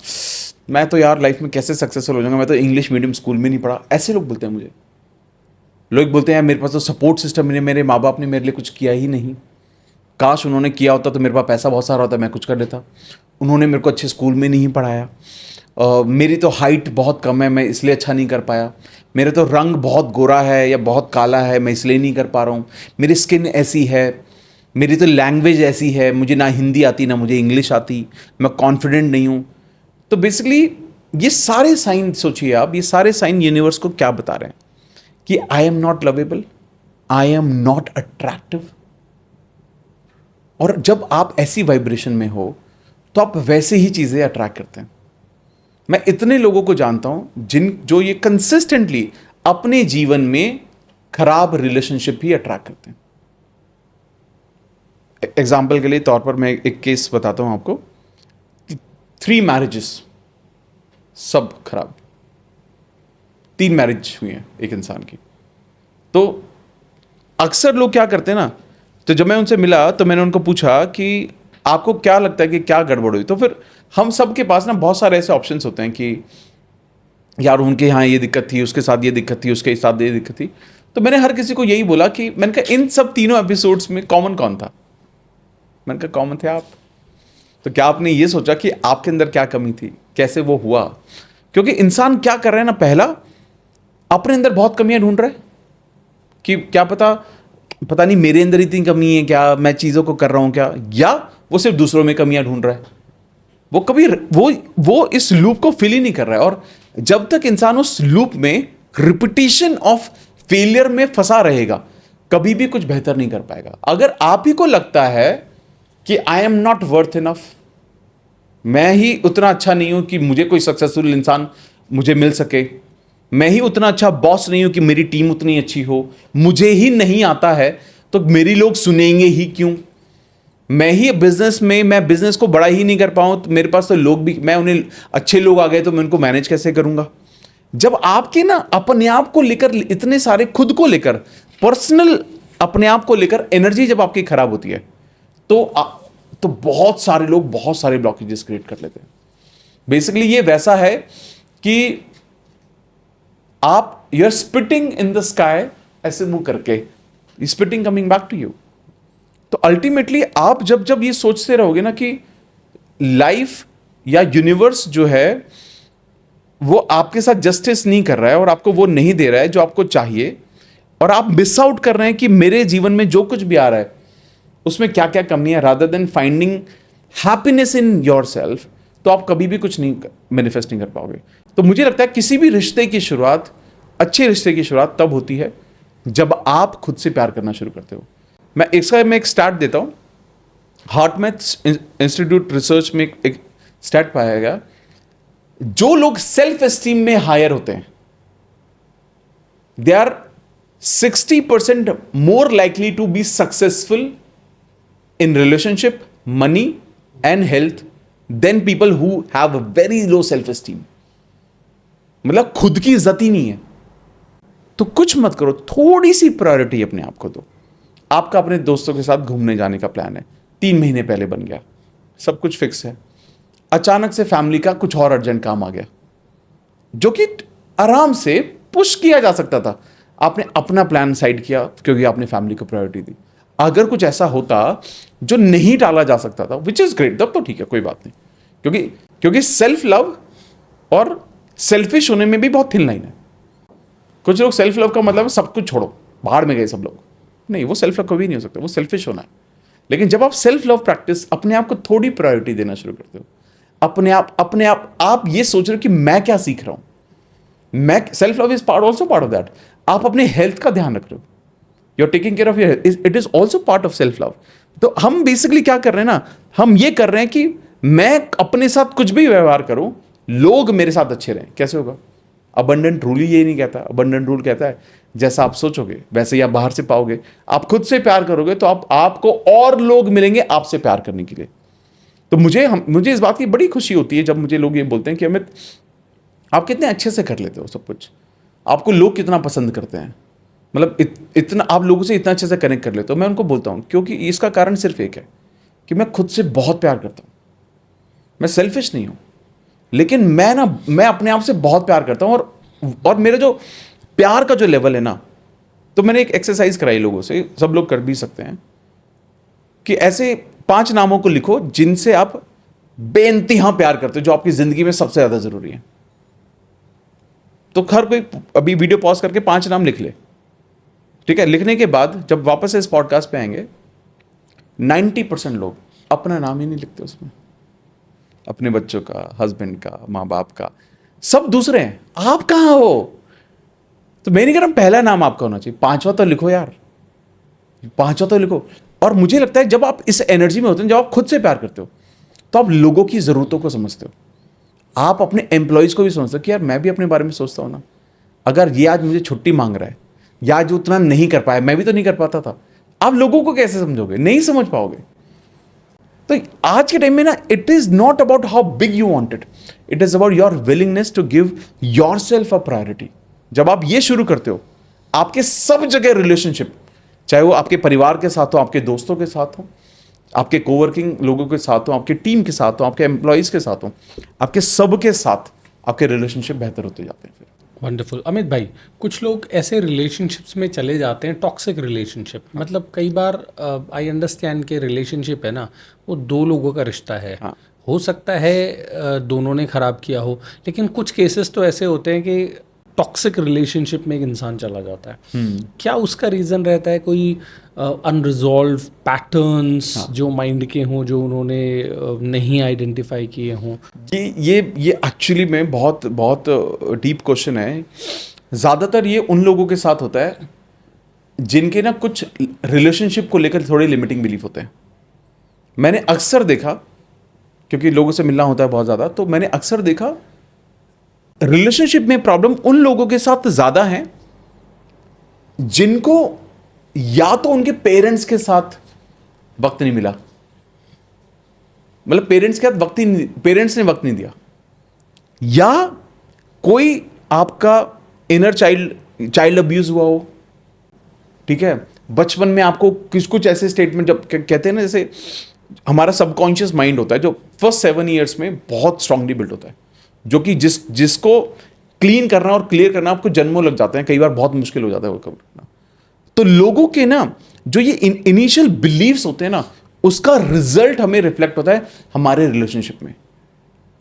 मैं तो यार लाइफ में कैसे सक्सेसफुल हो जाऊंगा, मैं तो इंग्लिश मीडियम स्कूल में नहीं पढ़ा। ऐसे लोग बोलते हैं मुझे। लोग बोलते हैं मेरे पास तो सपोर्ट सिस्टम नहीं है, मेरे माँ बाप ने मेरे लिए कुछ किया ही नहीं, काश उन्होंने किया होता तो मेरे पास पैसा बहुत सारा होता, मैं कुछ कर देता, उन्होंने मेरे को अच्छे स्कूल में नहीं पढ़ाया, मेरी तो हाइट बहुत कम है, मैं इसलिए अच्छा नहीं कर पाया, मेरा तो रंग बहुत गोरा है या बहुत काला है, मैं इसलिए नहीं कर पा रहा हूँ, मेरी स्किन ऐसी है, मेरी तो लैंग्वेज ऐसी है, मुझे ना हिंदी आती ना मुझे इंग्लिश आती, मैं कॉन्फिडेंट नहीं हूँ। तो बेसिकली ये सारे साइन सोचिए आप, ये सारे साइन यूनिवर्स को क्या बता रहे हैं कि I am not lovable, I am not attractive. और जब आप ऐसी वाइब्रेशन में हो तो आप वैसे ही चीजें अट्रैक्ट करते हैं। मैं इतने लोगों को जानता हूं जो ये कंसिस्टेंटली अपने जीवन में खराब रिलेशनशिप ही अट्रैक्ट करते हैं। एग्जाम्पल के लिए तौर पर मैं एक केस बताता हूं आपको। 3 मैरिजेस सब खराब, 3 मैरिज हुई हैं एक इंसान की। तो अक्सर लोग क्या करते हैं ना, तो जब मैं उनसे मिला तो मैंने उनको पूछा कि आपको क्या लगता है कि क्या गड़बड़ हुई। तो फिर हम सब के पास ना बहुत सारे ऐसे ऑप्शंस होते हैं कि यार उनके यहाँ ये दिक्कत थी, उसके साथ ये दिक्कत थी, उसके साथ ये दिक्कत थी। तो मैंने हर किसी को यही बोला कि मैंने कहा इन सब तीनों एपिसोड्स में कॉमन कौन था? मैंने कहा कॉमन थे आप। तो क्या आपने ये सोचा कि आपके अंदर क्या कमी थी, कैसे वो हुआ? क्योंकि इंसान क्या कर रहा है ना, पहला अपने अंदर बहुत कमियां ढूंढ रहा है कि क्या पता नहीं मेरे अंदर इतनी कमी है क्या, मैं चीजों को कर रहा हूं क्या, या वो सिर्फ दूसरों में कमियां ढूंढ रहा है। वो कभी वो इस लूप को फिल ही नहीं कर रहा है। और जब तक इंसान उस लूप में रिपीटिशन ऑफ फेलियर में फंसा रहेगा, कभी भी कुछ बेहतर नहीं कर पाएगा। अगर आप ही को लगता है कि I am not worth enough, मैं ही उतना अच्छा नहीं हूं कि मुझे कोई सक्सेसफुल इंसान मुझे मिल सके, मैं ही उतना अच्छा बॉस नहीं हूं कि मेरी टीम उतनी अच्छी हो, मुझे ही नहीं आता है तो मेरी लोग सुनेंगे ही क्यों, मैं ही मैं बिजनेस को बड़ा ही नहीं कर पाऊं तो मेरे पास तो लोग भी, मैं उन्हें अच्छे लोग आ गए तो मैं उनको मैनेज कैसे करूंगा। जब आपके ना अपने आप को लेकर इतने सारे खुद को लेकर पर्सनल अपने आप को लेकर एनर्जी जब आपकी खराब होती है तो बहुत सारे लोग बहुत सारे ब्लॉकेजेस क्रिएट कर लेते हैं। बेसिकली ये वैसा है कि आप you are spitting in the sky, ऐसे मुंह करके spitting coming back to you. तो अल्टीमेटली आप जब ये सोचते रहोगे ना कि लाइफ या यूनिवर्स जो है वो आपके साथ जस्टिस नहीं कर रहा है और आपको वो नहीं दे रहा है जो आपको चाहिए, और आप मिस आउट कर रहे हैं कि मेरे जीवन में जो कुछ भी आ रहा है उसमें क्या क्या कमी है, rather than finding happiness in your self, तो आप कभी भी कुछ नहीं मैनिफेस्ट नहीं कर पाओगे। तो मुझे लगता है किसी भी रिश्ते की शुरुआत, अच्छे रिश्ते की शुरुआत तब होती है जब आप खुद से प्यार करना शुरू करते हो। मैं एक स्टैट देता हूं। हार्टमैथ इंस्टीट्यूट रिसर्च में एक स्टैट पाया गया, जो लोग सेल्फ एस्टीम में हायर होते हैं they are 60% more likely to be successful in relationship, money and health than people who have a very low self esteem. मतलब खुद की इज्जत ही नहीं है। तो कुछ मत करो, थोड़ी सी प्रायोरिटी अपने आप को दो। आपका अपने दोस्तों के साथ घूमने जाने का प्लान है, 3 महीने पहले बन गया, सब कुछ फिक्स है, अचानक से फैमिली का कुछ और अर्जेंट काम आ गया जो कि आराम से पुश किया जा सकता था, आपने अपना प्लान साइड किया क्योंकि आपने फैमिली को प्रायोरिटी दी। अगर कुछ ऐसा होता जो नहीं टाला जा सकता था, विच इज ग्रेट, तब तो ठीक है, कोई बात नहीं, क्योंकि सेल्फ लव और सेल्फिश होने में भी बहुत थिन लाइन है। कुछ लोग सेल्फ लव का मतलब सब कुछ छोड़ो, बाहर में गए सब लोग, नहीं, वो सेल्फ लव कभी नहीं हो सकता, वो सेल्फिश होना है। लेकिन जब आप सेल्फ लव प्रैक्टिस, अपने आप को थोड़ी प्रायोरिटी देना शुरू करते हो, अपने आप ये सोच रहे हो कि मैं क्या सीख रहा हूं, मैं self love is also part of that. आप अपने हेल्थ का ध्यान रख रहे हो, you are taking care of your health, it is also part of self love. तो हम बेसिकली क्या कर रहे हैं ना, हम ये कर रहे हैं कि मैं अपने साथ कुछ भी व्यवहार करूं, लोग मेरे साथ अच्छे रहें। कैसे होगा? अबंडेंट रूल ही ये नहीं कहता, अबंडेंट रूल कहता है जैसा आप सोचोगे वैसे ही आप बाहर से पाओगे। आप खुद से प्यार करोगे तो आपको और लोग मिलेंगे आपसे प्यार करने के लिए। तो मुझे इस बात की बड़ी खुशी होती है जब मुझे लोग ये बोलते हैं कि अमित आप कितने अच्छे से कर लेते हो सब कुछ, आपको लोग कितना पसंद करते हैं, मतलब इतना आप लोगों से इतना अच्छे से कनेक्ट कर लेते हो। मैं उनको बोलता हूँ क्योंकि इसका कारण सिर्फ एक है कि मैं खुद से बहुत प्यार करता हूँ, मैं सेल्फिश नहीं हूँ, लेकिन मैं अपने आप से बहुत प्यार करता हूँ। और मेरे जो प्यार का जो लेवल है ना, तो मैंने एक एक्सरसाइज कराई लोगों से, सब लोग कर भी सकते हैं, कि ऐसे 5 नामों को लिखो जिनसे आप बेइंतहा प्यार करते हो, जो आपकी जिंदगी में सबसे ज्यादा जरूरी है। तो हर कोई अभी वीडियो पॉज करके 5 नाम लिख ले, ठीक है? लिखने के बाद जब वापस से इस पॉडकास्ट पे आएंगे, 90% लोग अपना नाम ही नहीं लिखते उसमें, अपने बच्चों का, हस्बैंड का, माँ बाप का, सब दूसरे हैं। आप कहाँ हो? तो मैं नहीं कह रहा पहला नाम आपका होना चाहिए, 5वां तो लिखो यार, 5वां तो लिखो। और मुझे लगता है जब आप इस एनर्जी में होते हैं, जब आप खुद से प्यार करते हो, तो आप लोगों की ज़रूरतों को समझते हो। आप अपने एम्प्लॉयज़ को भी समझते हो कि यार मैं भी अपने बारे में सोचता हूँ ना, अगर ये आज मुझे छुट्टी मांग रहा है या आज उतना नहीं कर पाया, मैं भी तो नहीं कर पाता था। आप लोगों को कैसे समझोगे? नहीं समझ पाओगे। तो आज के टाइम में ना, it is not about how big you want it is about your willingness to give yourself a priority. जब आप ये शुरू करते हो, आपके सब जगह रिलेशनशिप, चाहे वो आपके परिवार के साथ हो, आपके दोस्तों के साथ हो, आपके कोवर्किंग लोगों के साथ हो, आपके टीम के साथ हो, आपके एम्प्लॉयज़ के साथ हो, आपके सब के साथ आपके रिलेशनशिप बेहतर होते जाते हैं फिर। वंडरफुल। अमित भाई, कुछ लोग ऐसे रिलेशनशिप्स में चले जाते हैं, टॉक्सिक रिलेशनशिप, मतलब कई बार आई अंडरस्टैंड के रिलेशनशिप है ना, वो 2 लोगों का रिश्ता है। हाँ। हो सकता है दोनों ने ख़राब किया हो, लेकिन कुछ केसेस तो ऐसे होते हैं कि टॉक्सिक रिलेशनशिप में एक इंसान चला जाता है। क्या उसका रीज़न रहता है? कोई अनरिजॉल्व पैटर्न्स जो माइंड के हों, जो उन्होंने नहीं आइडेंटिफाई किए हों? ये एक्चुअली में बहुत बहुत डीप क्वेश्चन है। ज़्यादातर ये उन लोगों के साथ होता है जिनके ना कुछ रिलेशनशिप को लेकर थोड़े लिमिटिंग बिलीफ होते हैं। मैंने अक्सर देखा, क्योंकि लोगों से मिलना होता है बहुत ज़्यादा, तो मैंने अक्सर देखा रिलेशनशिप में प्रॉब्लम उन लोगों के साथ ज़्यादा है जिनको या तो उनके पेरेंट्स के साथ वक्त नहीं मिला, मतलब पेरेंट्स के साथ पेरेंट्स ने वक्त नहीं दिया, या कोई आपका इनर चाइल्ड अब्यूज हुआ हो, ठीक है? बचपन में आपको कुछ ऐसे स्टेटमेंट, जब कहते हैं ना, जैसे हमारा सबकॉन्शियस माइंड होता है जो फर्स्ट 7 ईयर्स में बहुत स्ट्रांगली बिल्ड होता है, जो कि जिसको क्लीन करना और क्लियर करना आपको जन्मों लग जाते हैं, कई बार बहुत मुश्किल हो जाता है वो कवर करना। तो लोगों के ना जो ये इनिशियल बिलीव्स होते हैं ना, उसका रिजल्ट हमें रिफ्लेक्ट होता है हमारे रिलेशनशिप में।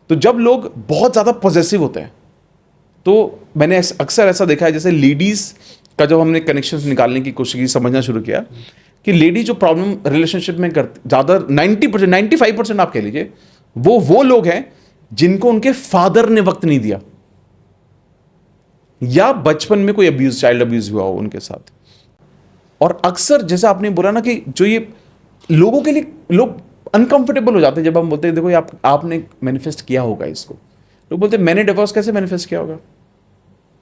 तो जब लोग बहुत ज़्यादा पॉजेसिव होते हैं, तो मैंने अक्सर ऐसा देखा है, जैसे लेडीज़ का जब हमने कनेक्शंस निकालने की कोशिश की, समझना शुरू किया कि लेडी जो प्रॉब्लम रिलेशनशिप में करती, ज़्यादा 90%, 95% आप कह लीजिए, वो लोग हैं जिनको उनके फादर ने वक्त नहीं दिया, या बचपन में कोई अब्यूज, चाइल्ड अब्यूज हुआ हो उनके साथ। और अक्सर जैसा आपने बोला ना कि जो ये लोगों के लिए, लोग अनकंफर्टेबल हो जाते हैं जब हम बोलते हैं देखो ये आपने मैनिफेस्ट किया होगा इसको। लोग बोलते हैं मैंने डिवोर्स कैसे मैनिफेस्ट किया होगा,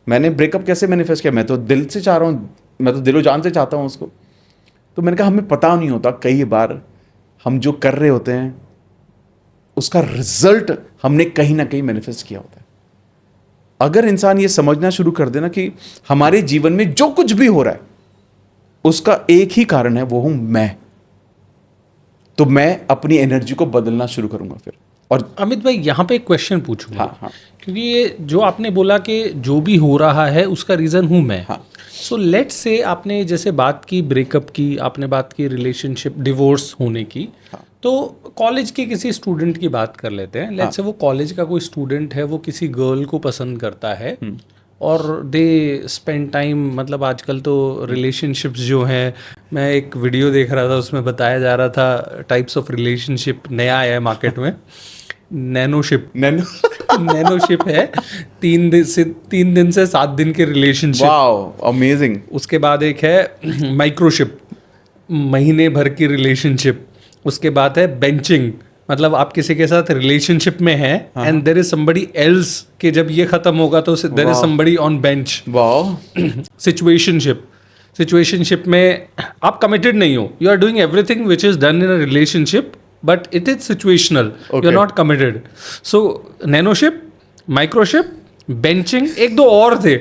मैंने ब्रेकअप कैसे मैनिफेस्ट किया, मैं तो दिल से चाह रहा हूँ, मैं तो दिलो जान से चाहता हूँ उसको। तो मैंने कहा हमें पता नहीं होता, कई बार हम जो कर रहे होते हैं उसका रिजल्ट हमने कहीं ना कहीं मैनिफेस्ट किया होता है। अगर इंसान ये समझना शुरू कर देना कि हमारे जीवन में जो कुछ भी हो रहा है उसका एक ही कारण है, वो हूं मैं, तो मैं अपनी एनर्जी को बदलना शुरू करूंगा फिर। और अमित भाई, यहाँ पे एक क्वेश्चन पूछूंगा। हाँ। क्योंकि ये जो आपने बोला कि जो भी हो रहा है उसका रीज़न हूँ मैं। हाँ। सो लेट्स से आपने जैसे बात की ब्रेकअप की, आपने बात की रिलेशनशिप डिवोर्स होने की। हाँ। तो कॉलेज के किसी स्टूडेंट की बात कर लेते हैं। लेट्स से वो कॉलेज का कोई स्टूडेंट है, वो किसी गर्ल को पसंद करता है और दे स्पेंड टाइम, मतलब आजकल तो रिलेशनशिप्स जो हैं, मैं एक वीडियो देख रहा था उसमें बताया जा रहा था टाइप्स ऑफ रिलेशनशिप नया आया है मार्केट में, नैनोशिप है। 3 दिन से 7 दिन के रिलेशनशिप, वाओ अमेजिंग। उसके बाद एक है माइक्रोशिप, महीने भर की रिलेशनशिप। उसके बाद है बेंचिंग, मतलब आप किसी के साथ रिलेशनशिप में हैं and there is somebody else कि जब ये खत्म होगा तो there is somebody on bench. Wow. Situationship में आप कमिटेड नहीं हो, you are doing everything which is done in a relationship but it is situational, you are not committed. So nanoship, microship, benching, 1-2 और थे,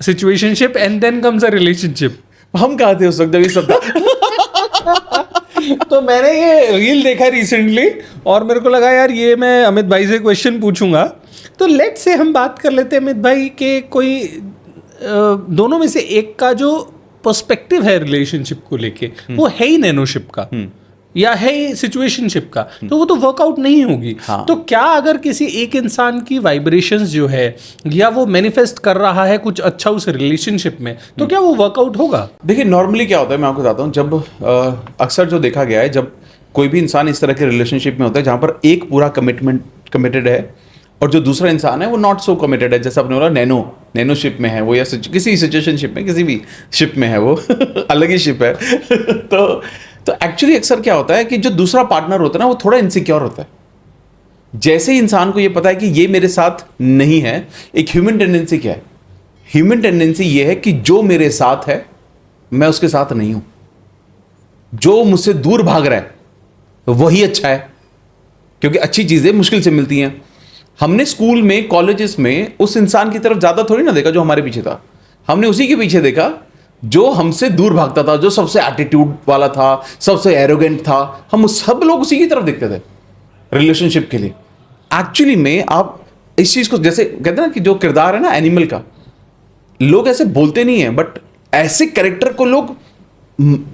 situationship and then comes a relationship. हम कहाँ थे उस वक्त जब ये सब था? तो मैंने ये रील देखा रिसेंटली और मेरे को लगा यार ये मैं अमित भाई से क्वेश्चन पूछूंगा। तो लेट्स से हम बात कर लेते हैं अमित भाई के कोई दोनों में से एक का जो पर्सपेक्टिव है रिलेशनशिप को लेके, वो है ही नैनोशिप का। या है ही सिचुएशनशिप का, तो वो तो वर्कआउट नहीं होगी। हाँ। तो क्या अगर किसी एक इंसान की वाइब्रेशंस जो है या वो मैनिफेस्ट कर रहा है कुछ अच्छा उस रिलेशनशिप में, तो क्या वो वर्कआउट होगा? देखिए नॉर्मली क्या होता है, मैं आपको बताता हूँ, जब अक्सर जो देखा गया है, जब कोई भी इंसान इस तरह के रिलेशनशिप में होता है जहाँ पर एक पूरा कमिटेड है और जो दूसरा इंसान है वो नॉट सो कमिटेड है, जैसे आपने बोला नैनो शिप में है वो, या किसी सिचुएशनशिप में, किसी भी शिप में है वो अलग ही शिप है तो एक्चुअली अक्सर क्या होता है कि जो दूसरा पार्टनर होता है ना वो थोड़ा इनसिक्योर होता है। जैसे ही इंसान को ये पता है कि ये मेरे साथ नहीं है, एक ह्यूमन टेंडेंसी क्या है, ह्यूमन टेंडेंसी ये है कि जो मेरे साथ है मैं उसके साथ नहीं हूं, जो मुझसे दूर भाग रहा है वही अच्छा है, क्योंकि अच्छी चीजें मुश्किल से मिलती हैं। हमने स्कूल में, कॉलेजेस में उस इंसान की तरफ ज्यादा थोड़ी ना देखा जो हमारे पीछे था, हमने उसी के पीछे देखा जो हमसे दूर भागता था, जो सबसे एटीट्यूड वाला था, सबसे एरोगेंट था। हम सब लोग उसी की तरफ देखते थे रिलेशनशिप के लिए। एक्चुअली में आप इस चीज को, जैसे कहते हैं ना कि जो किरदार है ना एनिमल का, लोग ऐसे बोलते नहीं है बट ऐसे कैरेक्टर को लोग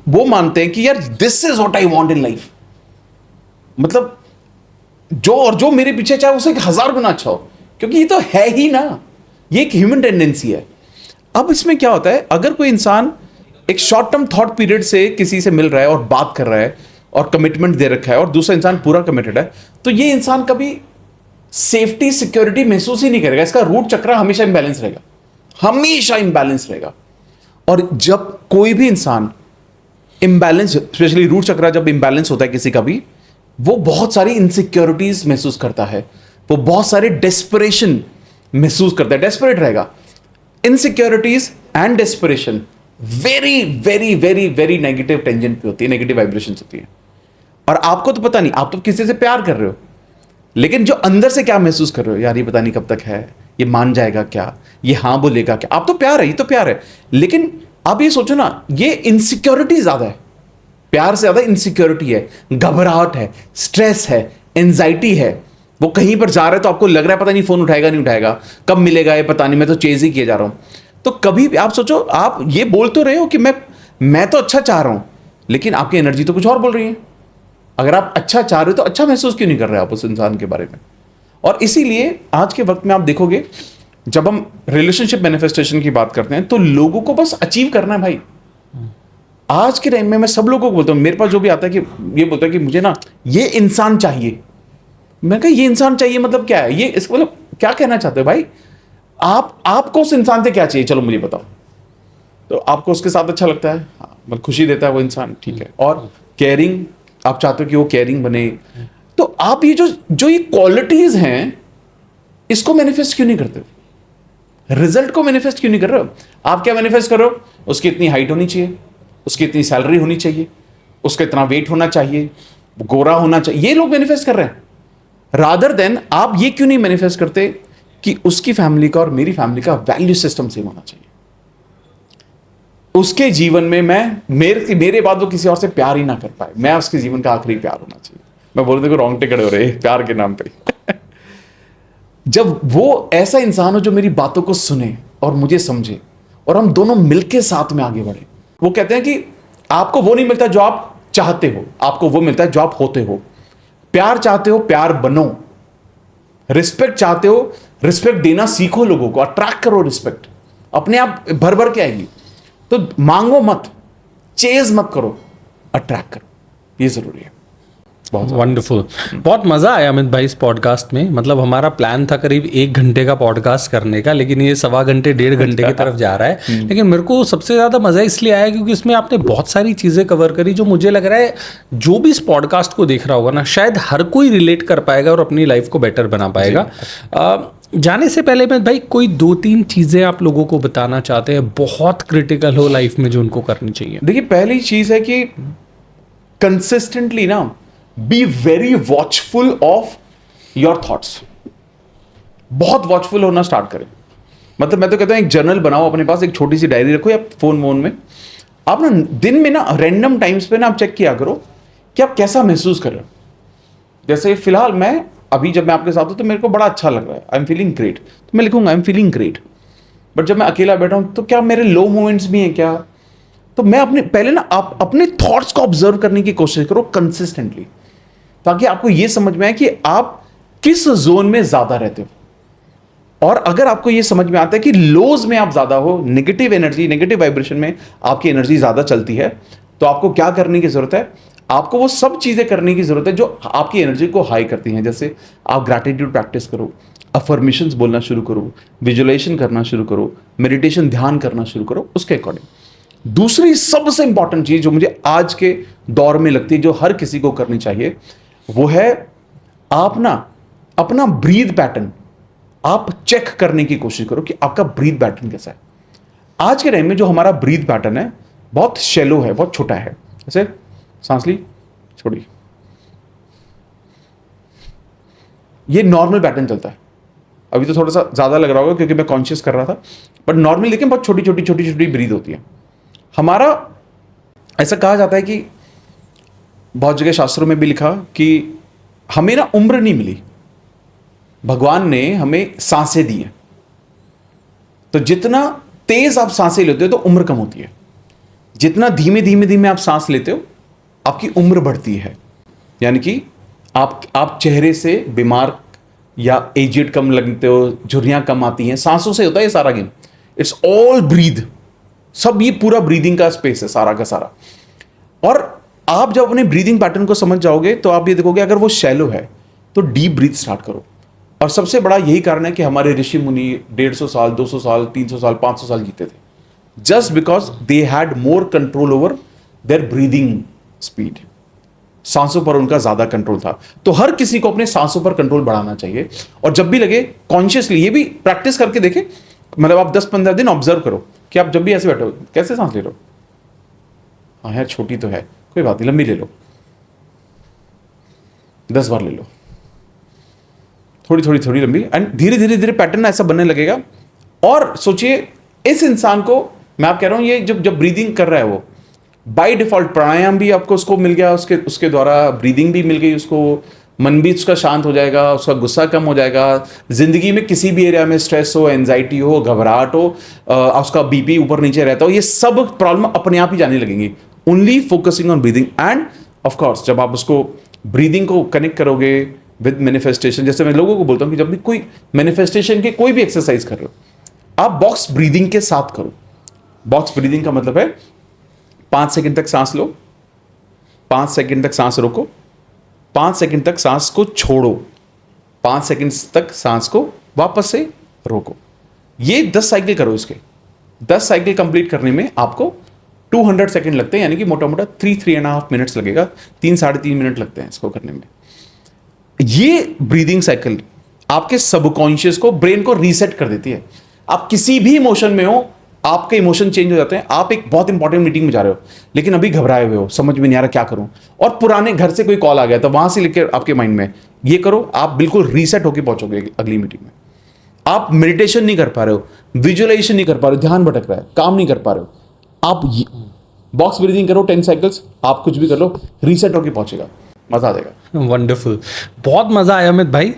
वो मानते हैं कि यार this is what I want in life, मतलब जो मेरे पीछे चाहे उसे 1000 गुना अच्छा हो, क्योंकि ये तो है ही ना, ये एक ह्यूमन टेंडेंसी है। अब इसमें क्या होता है, अगर कोई इंसान एक शॉर्ट टर्म थॉट पीरियड से किसी से मिल रहा है और बात कर रहा है और कमिटमेंट दे रखा है और दूसरा इंसान पूरा कमिटेड है, तो ये इंसान कभी सेफ्टी सिक्योरिटी महसूस ही नहीं करेगा। इसका रूट चक्र हमेशा इंबैलेंस रहेगा, हमेशा इंबैलेंस रहेगा। और जब कोई भी इंसान इंबैलेंस, स्पेशली रूट चक्र जब इंबैलेंस होता है किसी का भी, वो बहुत सारी इनसिक्योरिटीज महसूस करता है, वो बहुत सारे डेस्परेशन महसूस करता है, डेस्परेट रहेगा। Insecurities and desperation very very very very negative tangent पे होती है, नेगेटिव वाइब्रेशन होती है। और आपको तो पता नहीं, आप तो किसी से प्यार कर रहे हो, लेकिन जो अंदर से क्या महसूस कर रहे हो, यार ये पता नहीं कब तक है, ये मान जाएगा क्या, ये हाँ बोलेगा क्या। आप तो प्यार है, ये तो प्यार है, लेकिन आप ये सोचो ना, ये इनसिक्योरिटी ज्यादा है, प्यार से ज्यादा इनसिक्योरिटी है, घबराहट है, स्ट्रेस है, एंजाइटी है। वो कहीं पर जा रहा है तो आपको लग रहा है पता नहीं फोन उठाएगा नहीं उठाएगा, कब मिलेगा ये पता नहीं, मैं तो चेज ही किए जा रहा हूं। तो कभी भी आप सोचो, आप ये बोल तो रहे हो कि मैं तो अच्छा चाह रहा हूं, लेकिन आपकी एनर्जी तो कुछ और बोल रही है। अगर आप अच्छा चाह रहे हो तो अच्छा महसूस क्यों नहीं कर रहे आप उस इंसान के बारे में। और इसीलिए आज के वक्त में आप देखोगे, जब हम रिलेशनशिप मैनिफेस्टेशन की बात करते हैं तो लोगों को बस अचीव करना है भाई। आज के टाइम में मैं सब लोगों को बोलता हूं, मेरे पास जो भी आता है कि ये बोलता है कि मुझे ना ये इंसान चाहिए। मैं कहा ये इंसान चाहिए मतलब क्या है, ये इसको मतलब क्या कहना चाहते हो भाई? आपको उस इंसान से क्या चाहिए, चलो मुझे बताओ। तो आपको उसके साथ अच्छा लगता है, हाँ, मतलब खुशी देता है वो इंसान, ठीक है। और केयरिंग, आप चाहते हो कि वो केयरिंग बने, तो आप ये जो ये क्वालिटीज हैं, इसको मैनिफेस्ट क्यों नहीं करते हो? रिजल्ट को मैनिफेस्ट क्यों नहीं कर रहे हो? आप क्या मैनिफेस्ट कर रहे हो? उसकी इतनी हाइट होनी चाहिए, उसकी इतनी सैलरी होनी चाहिए, उसका इतना वेट होना चाहिए, गोरा होना चाहिए, ये लोग मैनिफेस्ट कर रहे हैं। रादर देन आप ये क्यों नहीं मैनिफेस्ट करते कि उसकी फैमिली का और मेरी फैमिली का वैल्यू सिस्टम सेम होना चाहिए, उसके जीवन में मेरे बाद वो किसी और से प्यार ही ना कर पाए, मैं उसके जीवन का आखिरी प्यार होना चाहिए। मैं बोल देखो रोंगटे खड़े हो रहे प्यार के नाम पे जब वो ऐसा इंसान हो जो मेरी बातों को सुने और मुझे समझे और हम दोनों मिलके साथ में आगे बढ़े। वो कहते हैं कि आपको वो नहीं मिलता जो आप चाहते हो, आपको वो मिलता है जो आप होते हो। प्यार चाहते हो, प्यार बनो। रिस्पेक्ट चाहते हो, रिस्पेक्ट देना सीखो, लोगों को अट्रैक्ट करो, रिस्पेक्ट अपने आप भर भर के आएगी। तो मांगो मत, चेज मत करो, अट्रैक्ट करो, ये जरूरी है। बहुत वंडरफुल, बहुत मज़ा आया अमित भाई इस पॉडकास्ट में। मतलब हमारा प्लान था करीब 1 घंटे का पॉडकास्ट करने का, लेकिन ये 1.25 घंटे 1.5 घंटे की तरफ जा रहा है। लेकिन मेरे को सबसे ज़्यादा मज़ा इसलिए आया क्योंकि इसमें आपने बहुत सारी चीज़ें कवर करी जो मुझे लग रहा है जो भी इस पॉडकास्ट को देख रहा होगा ना, शायद हर कोई रिलेट कर पाएगा और अपनी लाइफ को बेटर बना पाएगा। जाने से पहले मैं भाई कोई 2-3 चीज़ें आप लोगों को बताना चाहते हैं बहुत क्रिटिकल हो लाइफ में जो उनको करनी चाहिए? देखिए, पहली चीज़ है कि कंसिस्टेंटली ना be very watchful of your thoughts. बहुत वॉचफुल होना स्टार्ट करें। मतलब मैं तो कहता हूं एक जर्नल बनाओ अपने पास, एक छोटी सी डायरी रखो या फोन में। आप ना दिन में ना रैंडम टाइम्स पे ना आप चेक किया करो कि आप कैसा महसूस कर रहे हो। जैसे फिलहाल मैं अभी जब मैं आपके साथ हूं तो मेरे को बड़ा अच्छा लग रहा है, आई एम फीलिंग ग्रेट, तो मैं लिखूंगा I am feeling great. But जब मैं अकेला बैठा हूं तो क्या मेरे लो मोमेंट्स भी हैं क्या, तो मैं अपने पहले ना आप अपने थॉट्स को ऑब्जर्व करने की कोशिश करो कंसिस्टेंटली, ताकि आपको यह समझ में आए कि आप किस जोन में ज्यादा रहते हो। और अगर आपको यह समझ में आता है कि लोज में आप ज्यादा हो, नेगेटिव एनर्जी, नेगेटिव वाइब्रेशन में आपकी एनर्जी ज्यादा चलती है, तो आपको क्या करने की जरूरत है? आपको वो सब चीजें करने की जरूरत है जो आपकी एनर्जी को हाई करती हैं। जैसे आप ग्रैटिट्यूड प्रैक्टिस करो, अफर्मेशंस बोलना शुरू करो, विजुअलाइजेशन करना शुरू करो, मेडिटेशन ध्यान करना शुरू करो उसके अकॉर्डिंग। दूसरी सबसे इंपॉर्टेंट चीज जो मुझे आज के दौर में लगती है, जो हर किसी को करनी चाहिए, वो है आप ना अपना ब्रीथ पैटर्न आप चेक करने की कोशिश करो कि आपका ब्रीथ पैटर्न कैसा है। आज के टाइम में जो हमारा ब्रीथ पैटर्न है बहुत शैलो है, बहुत छोटा है। जैसे सांस ली, छोड़ी, ये नॉर्मल पैटर्न चलता है। अभी तो थोड़ा सा ज्यादा लग रहा होगा क्योंकि मैं कॉन्शियस कर रहा था, बट नॉर्मल लेकिन बहुत छोटी छोटी छोटी छोटी ब्रीथ होती है हमारा। ऐसा कहा जाता है कि बहुत जगह शास्त्रों में भी लिखा कि हमें ना उम्र नहीं मिली, भगवान ने हमें सांसें दी हैं। तो जितना तेज आप सांसें लेते हो तो उम्र कम होती है, जितना धीमे धीमे धीमे आप सांस लेते हो आपकी उम्र बढ़ती है। यानी कि आप चेहरे से बीमार या एजेड कम लगते हो, झुर्रियां कम आती हैं, सांसों से होता है ये सारा गेम। इट्स ऑल ब्रीद, सब ये पूरा ब्रीदिंग का स्पेस है सारा का सारा। और आप जब अपने ब्रीदिंग पैटर्न को समझ जाओगे तो आप ये देखोगे अगर वो शैलो है तो डीप ब्रीथ स्टार्ट करो। और सबसे बड़ा यही कारण है कि हमारे ऋषि मुनि 150 साल, 200 साल, 300 साल, 500 साल जीते थे, just because they had more control over their breathing speed. सांसों पर उनका ज्यादा कंट्रोल था। तो हर किसी को अपने सांसों पर कंट्रोल बढ़ाना चाहिए। और जब भी लगे कॉन्शियसली ये भी प्रैक्टिस करके देखें, मतलब आप 10-15 दिन ऑब्जर्व करो कि आप जब भी ऐसे बैठो कैसे सांस ले रहे हो। हाँ यार छोटी तो है, कोई बात नहीं, लंबी ले लो, 10 बार ले लो, थोड़ी थोड़ी थोड़ी लंबी, एंड धीरे धीरे धीरे पैटर्न ऐसा बनने लगेगा। और सोचिए इस इंसान को मैं आप कह रहा हूं ये जब ब्रीदिंग कर रहा है वो बाय डिफॉल्ट प्राणायाम भी आपको उसको मिल गया, उसके द्वारा ब्रीदिंग भी मिल गई उसको, मन भी उसका शांत हो जाएगा, उसका गुस्सा कम हो जाएगा। जिंदगी में किसी भी एरिया में स्ट्रेस हो, एंजाइटी हो, घबराहट हो, उसका बीपी ऊपर नीचे रहता हो, ये सब प्रॉब्लम अपने आप ही जाने लगेंगी, only focusing on breathing. End of course जब आप उसको ब्रीदिंग को कनेक्ट करोगे विद मैनिफेस्टेशन, जैसे मैं लोगों को बोलता हूं कि जब भी कोई मैनिफेस्टेशन के कोई भी एक्सरसाइज कर रहे हो आप बॉक्स ब्रीदिंग के साथ करो। बॉक्स ब्रीदिंग का मतलब है 5 सेकंड तक सांस लो, 5 सेकंड तक सांस रोको, 5 सेकंड तक सांस को छोड़ो, 5 सेकंड तक सांस को वापस से रोको। ये 10 साइकिल करो। इसके 10 साइकिल कंप्लीट करने में आपको 200 सेकंड लगते हैं, यानी कि मोटा मोटा 3-3.5 मिनट्स लगेगा, 3-3.5 मिनट लगते हैं इसको करने में। ये ब्रीदिंग साइकिल आपके सबकॉन्शियस को, ब्रेन को रीसेट कर देती है। आप किसी भी इमोशन में हो, आपके इमोशन चेंज हो जाते हैं। आप एक बहुत इंपॉर्टेंट मीटिंग में जा रहे हो लेकिन अभी घबराए हुए हो, समझ में नहीं आ रहा क्या करूं, और पुराने घर से कोई कॉल आ गया तो वहां से लेकर आपके माइंड में ये करो, आप बिल्कुल रीसेट होकर पहुंचोगे अगली मीटिंग में। आप मेडिटेशन नहीं कर पा रहे हो, विजुअलाइजेशन नहीं कर पा रहे हो, ध्यान भटक रहा है, काम नहीं कर पा रहे हो, आप बॉक्स ब्रीदिंग करो 10 साइकिल्स, आप कुछ भी कर लो, रीसेट होकर पहुंचेगा, मजा आ जाएगा। वंडरफुल, बहुत मज़ा आया अमित भाई।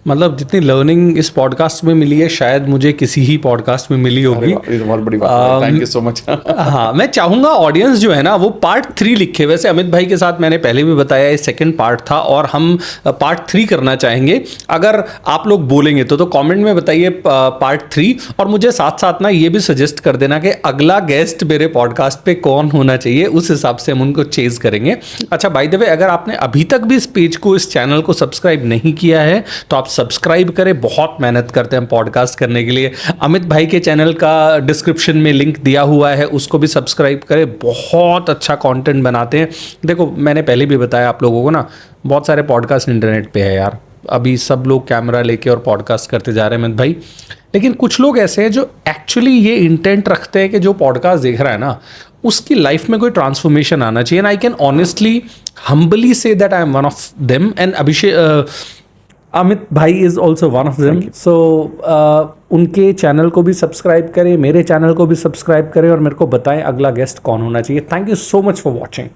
मतलब जितनी लर्निंग इस पॉडकास्ट में मिली है शायद मुझे किसी ही पॉडकास्ट में मिली होगी। ये तो बहुत बड़ी बात है, थैंक यू सो मच। हाँ, मैं चाहूँगा ऑडियंस जो है ना वो पार्ट 3 लिखे। वैसे अमित भाई के साथ मैंने पहले भी बताया ये सेकंड पार्ट था और हम पार्ट 3 करना चाहेंगे। अगर आप लोग बोलेंगे तो कमेंट में बताइए पार्ट 3, और मुझे साथ साथ ना ये भी सजेस्ट कर देना कि अगला गेस्ट मेरे पॉडकास्ट पे कौन होना चाहिए, उस हिसाब से हम उनको चेज करेंगे। अच्छा, बाय द वे अगर आपने अभी तक भी इस पेज को, इस चैनल को सब्सक्राइब नहीं किया है तो आप सब्सक्राइब करें। बहुत मेहनत करते हैं पॉडकास्ट करने के लिए। अमित भाई के चैनल का डिस्क्रिप्शन में लिंक दिया हुआ है, उसको भी सब्सक्राइब करें। बहुत अच्छा कंटेंट बनाते हैं। देखो मैंने पहले भी बताया आप लोगों को ना, बहुत सारे पॉडकास्ट इंटरनेट पे है यार, अभी सब लोग कैमरा लेके और पॉडकास्ट करते जा रहे हैं अमित भाई, लेकिन कुछ लोग ऐसे हैं जो एक्चुअली ये इंटेंट रखते हैं कि जो पॉडकास्ट देख रहा है ना उसकी लाइफ में कोई ट्रांसफॉर्मेशन आना चाहिए। And I can honestly humbly say that I am one of them, and Abhishek Amit भाई is also one of them. So उनके चैनल को भी सब्सक्राइब करें, मेरे चैनल को भी सब्सक्राइब करें और मेरे को बताएं अगला गेस्ट कौन होना चाहिए। Thank you so much for watching.